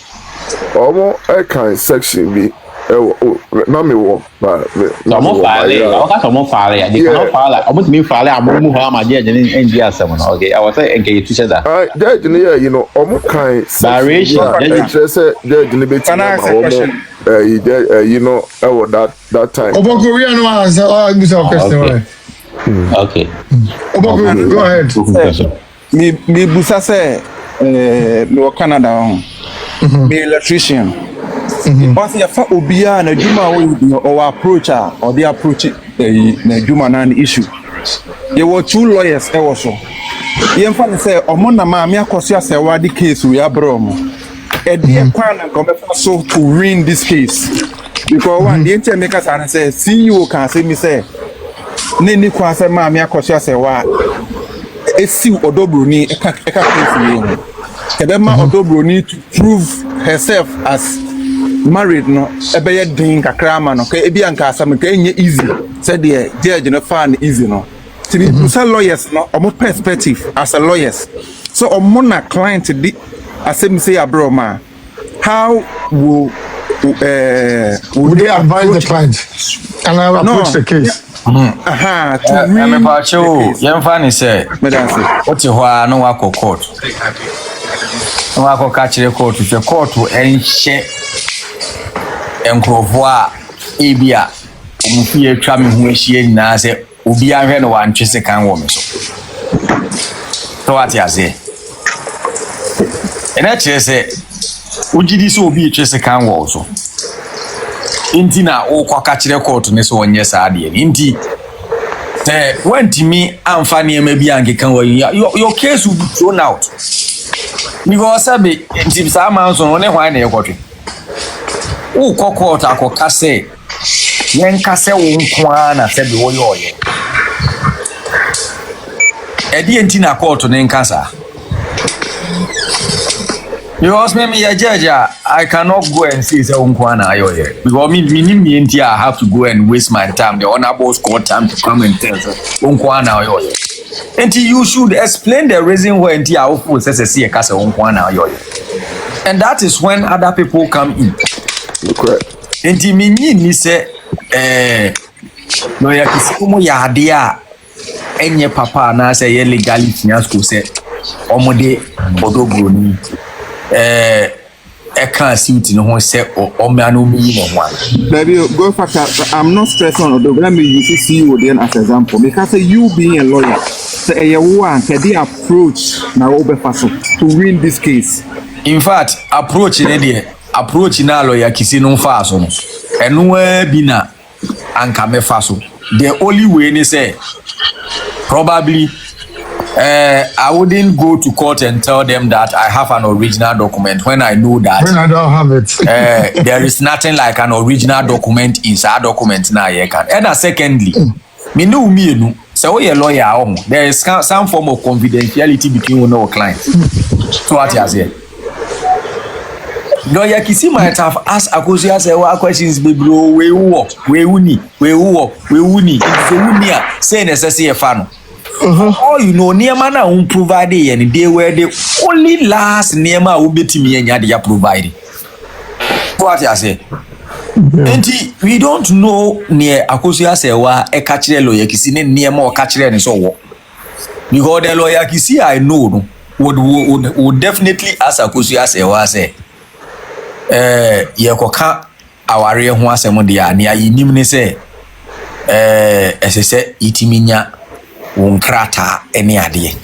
[SPEAKER 9] almost a kind section be. Not me, but
[SPEAKER 2] almost file. They cannot file. Almost me file. I'm moving how my judge in India. Someone, okay. I was saying, okay, you teach that.
[SPEAKER 9] Judge, you know, almost kind
[SPEAKER 2] variation.
[SPEAKER 9] Just judge in the bit. You know, that time.
[SPEAKER 7] Korean answer. Oh, this is our question.
[SPEAKER 2] Okay.
[SPEAKER 7] Go ahead.
[SPEAKER 10] Me busa say no Canada me electrician. But if obia na djuma or approach or the approach na djuma na issue. There were two lawyers e was so. Yemfa say omo na ma me Akosua Serwaa the case we abrom. E dey kwan na come so to win this case. Because one the entire makers and say CEO can say me say Nini kwa se ma me Akosua Serwaa esi odobroni eka case ye ebema odobroni to prove herself as married no ebeye din kakra ma no ka ebi anka asam ka enye easy said the judge no fan easy no tibi musa lawyers no omo perspective as a lawyers so omo na client di asem say abroma how will
[SPEAKER 7] they advise the client and I approach the case.
[SPEAKER 5] I'm about you. Young Fanny said, what's your no wako court? No wako catch the court if your court to any share and crovoa ebia. Umfie tramming who is she na say, Ubia ran one chase can woman. So what you say? And actually say, Ujidi so be chase can also. Inti na o kwa kachire court ne so onye saade inti when me amfani e maybe anke kan your case will be thrown out because sabe inti sa man so ne hwan na ekotwe o kwa court akoka se yen kase wo nko na sabe wo yoye edi inti na court ne nkasa. Because maybe a judge, I cannot go and say Unkwana Ayoye. Because me, I have to go and waste my time. The honorable court time to come and tell Unkwana Ayoye. And you should explain the reason why Ntia says a see a casa Unkwana Ayoye. And that is when other people come in. And me say, no, ya kisimu ya hadia enye papa na say ye legality nyasko say omode odobroni can't see it in one set or man who mean one.
[SPEAKER 10] Baby, go factor. I'm not stressing on the let me use CEO then as example. Because you being a lawyer, say a one can the approach now over to win this case.
[SPEAKER 5] In fact, approach in idea, approach in a lawyer kissing on fast and where bina and come faso. The only way they say probably. I wouldn't go to court and tell them that I have an original document when I know that
[SPEAKER 7] when I don't have it.
[SPEAKER 5] There is nothing like an original document inside document now. And secondly, me know me no. So we a lawyer. There is some form of confidentiality between one or client. So what you say? Lawyer Kisi might have asked Akosua Serwaa questions. Baby, we walk, we uni. It's a unia. Say necessary fan. All you know, near man won't provide any day where the only last near my will be to me and Yadia provided. What I say? And we don't know near Akosua Serwaa a catcher lawyer kissing near more catcher and so on. Because the lawyer Kisi I know would definitely ask Akosua Serwaa say, Yakoka aware ho asɛm de a ne ayinim ne sɛ ɛsɛ itiminya wonkrata ene ade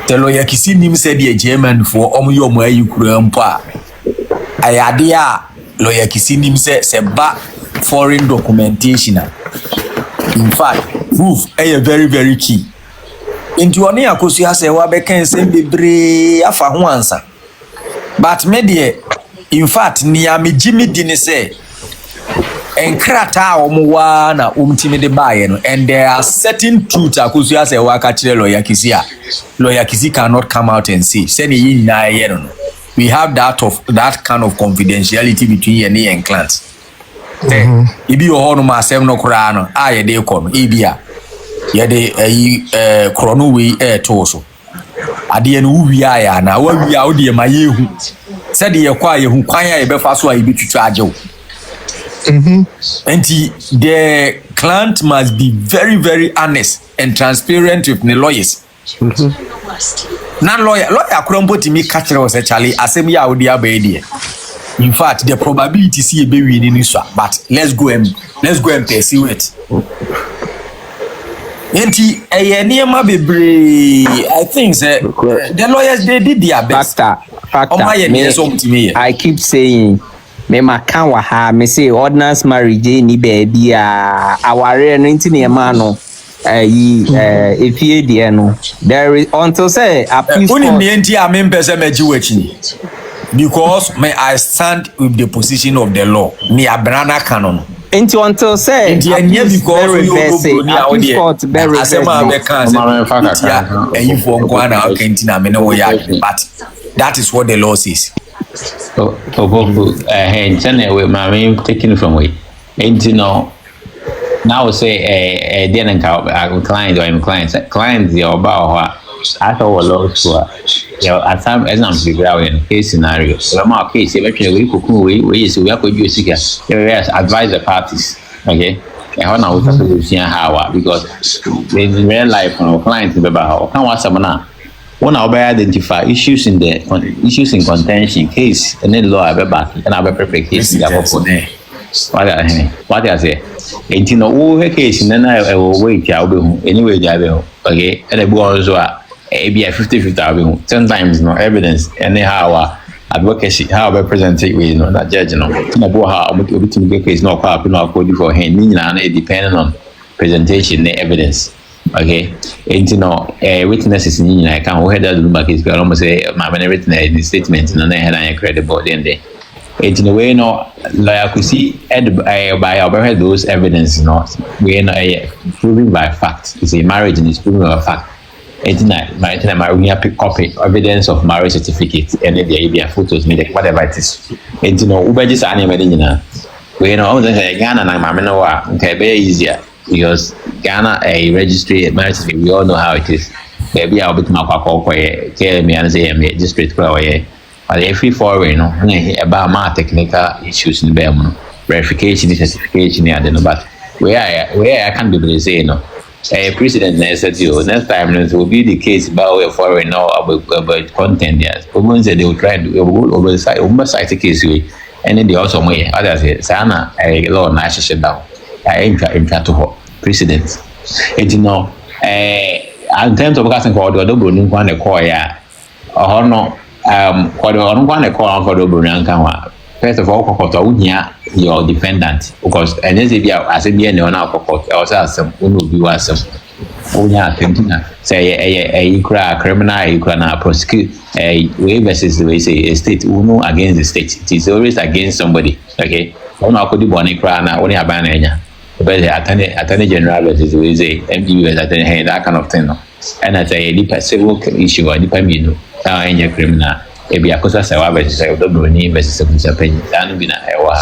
[SPEAKER 5] te lawyer kisi nim sɛ de German fo ɔmo yɛ ɔmo ayi kura mpo a ayade a lawyer kisi nim sɛ ba foreign documentation in fact proof very very key into one Akosua say wa be kan say bebre afa ho ansa but me de in fact ni am Jimmy di ne say enkrata omwa na umtimi de baye no and there are certain truths Akosua say wa ka kire lawyer Kisi cannot come out and say ni na ye no we have that kind of confidentiality between ye and clients ibi o hono ma asem no kura no aye de ko no ibia ye de krono we to so ade no wi aya na wa wi a o de ma yehu se de ye kwa yehu kwan ya ye be fa so a ibi tutu ajew and the client must be very very honest and transparent with the lawyers na lawyer kurombo timi ka kire o se chale asem ya odi abaidi in fact the probability see e be win ni so but let's go and pursue it enti niema bebre I think say the lawyers they did their best
[SPEAKER 6] factor I keep saying me makan wa ha me say ordinance marriage ni baby aware no enti niema no efie de no there is until say appeal
[SPEAKER 5] only me enti amempe say meji wachi because I stand with the position of the law ni abrana canon
[SPEAKER 6] into until say
[SPEAKER 5] because but that is what the law says.
[SPEAKER 2] Taking from way and now say then client or client the about I thought law school at some example in case scenario so case eventually we advise the parties okay and how how because in real life clients about can what someone one identify issues in contention case and then law back and have a perfect case what I say and you know case and then I will wait anyway okay and I go also be a 50-50 sometimes no evidence anyhow advocacy how represent it with that judge no how we case no for him depending on presentation the evidence okay and you know witnesses in I can head that Lumba case can almost say my written in statement and then head credible then they in a way no lawyer could see by our those evidence not we are proving by fact it's a marriage and it's proven by fact. Marital we have pick copy evidence of marriage certificate and then there be photos made whatever it is and you know uber just animated we know Ghana and mamma okay very easier because Ghana a registry marriage certificate we all know how it is maybe I'll be to my tell me and say district but every foreign about my technical issues in the verification certification but where I can't be able to say no president next time it will be the case about foreign or about content yes women say they will try to oversight the case way and then they also may others say sana a law na shut down I enter to her president and you know in terms of casting for the double new one a call ya or no for the one a call for double rank first of all your defendant because and then as a BN now also some will be was some say a criminal you can prosecute a way versus the way say a state uno against the state it is always against somebody okay one could be born a crown only a banana but the attorney general versus the way say MPU as attorney that kind of thing and I say a civil issue or depending on your criminal ebi Akosua Serwaa versus Odobroni versus Abusapenyi dan bi na ewa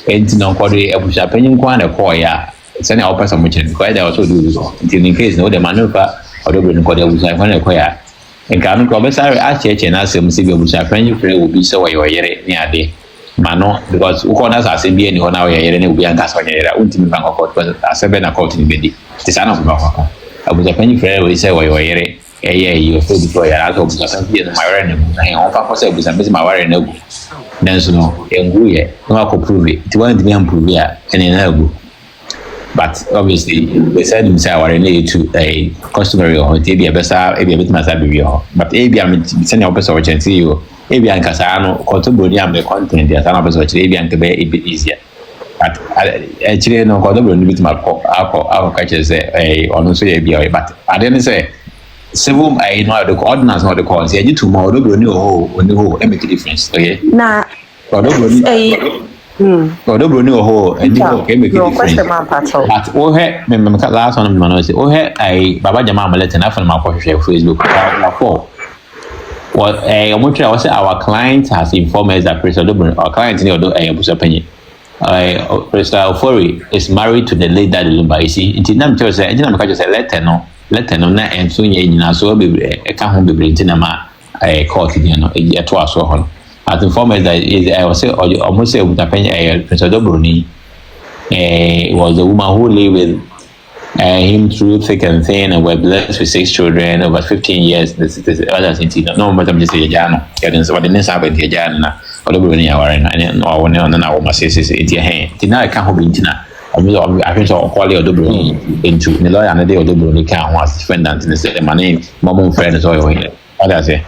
[SPEAKER 2] enti no kwode Abusapenyi kwa na call ya send our person much because they also do this in case no the maneuver Odobroni kwode Abusapenyi na call ya enka no ko be sare a cheche na asem se bi Abusapenyi frɛ obi se wo yere ni ade mano because uko na asem bi eni ho na wo yere ne obi anka so yere untimi bank court because asebe na court ni bedi tisana ko ba Abusapenyi frɛ wo se wo yere you feel before you are out of something my wearing and on for say my wearing then so no ye no I could prove it it want me prove it and then but obviously they said himself are need to a customary or maybe a best a bit masabi but I'm sending a person which see you maybe an casano contemporary am the content there some person which maybe and be a bit easier but actually no contemporary bit my our catches a on so be but I didn't say civil I know the ordinance not the cause you tomorrow do new whole make a difference okay
[SPEAKER 11] na
[SPEAKER 2] Although Bruno Ho and make a difference. But oh, hey, last one of my say, oh, hey, I Baba Jama let enough on my Facebook. Well, I want to say our client has informed us that President our client in the opinion. President Ofori is married to the late Daddy Lumba. You see, it didn't just say, I didn't just say, let her know, and soon you so be a can't be in a court, a twice or as informed that I was say almost say with a penny President Bruni was the woman who lived with him through thick and thin and were blessed with 6 children over 15 years. This others in no but I'm just a jano. What the next happened to Jana or the Bruni hour and no one on our masses into your hand. Now I can't be intina. I think so quality of the Bruni into the lawyer and the day of the Bruni can't was defendant in the same my name, my friend is all here. What I say.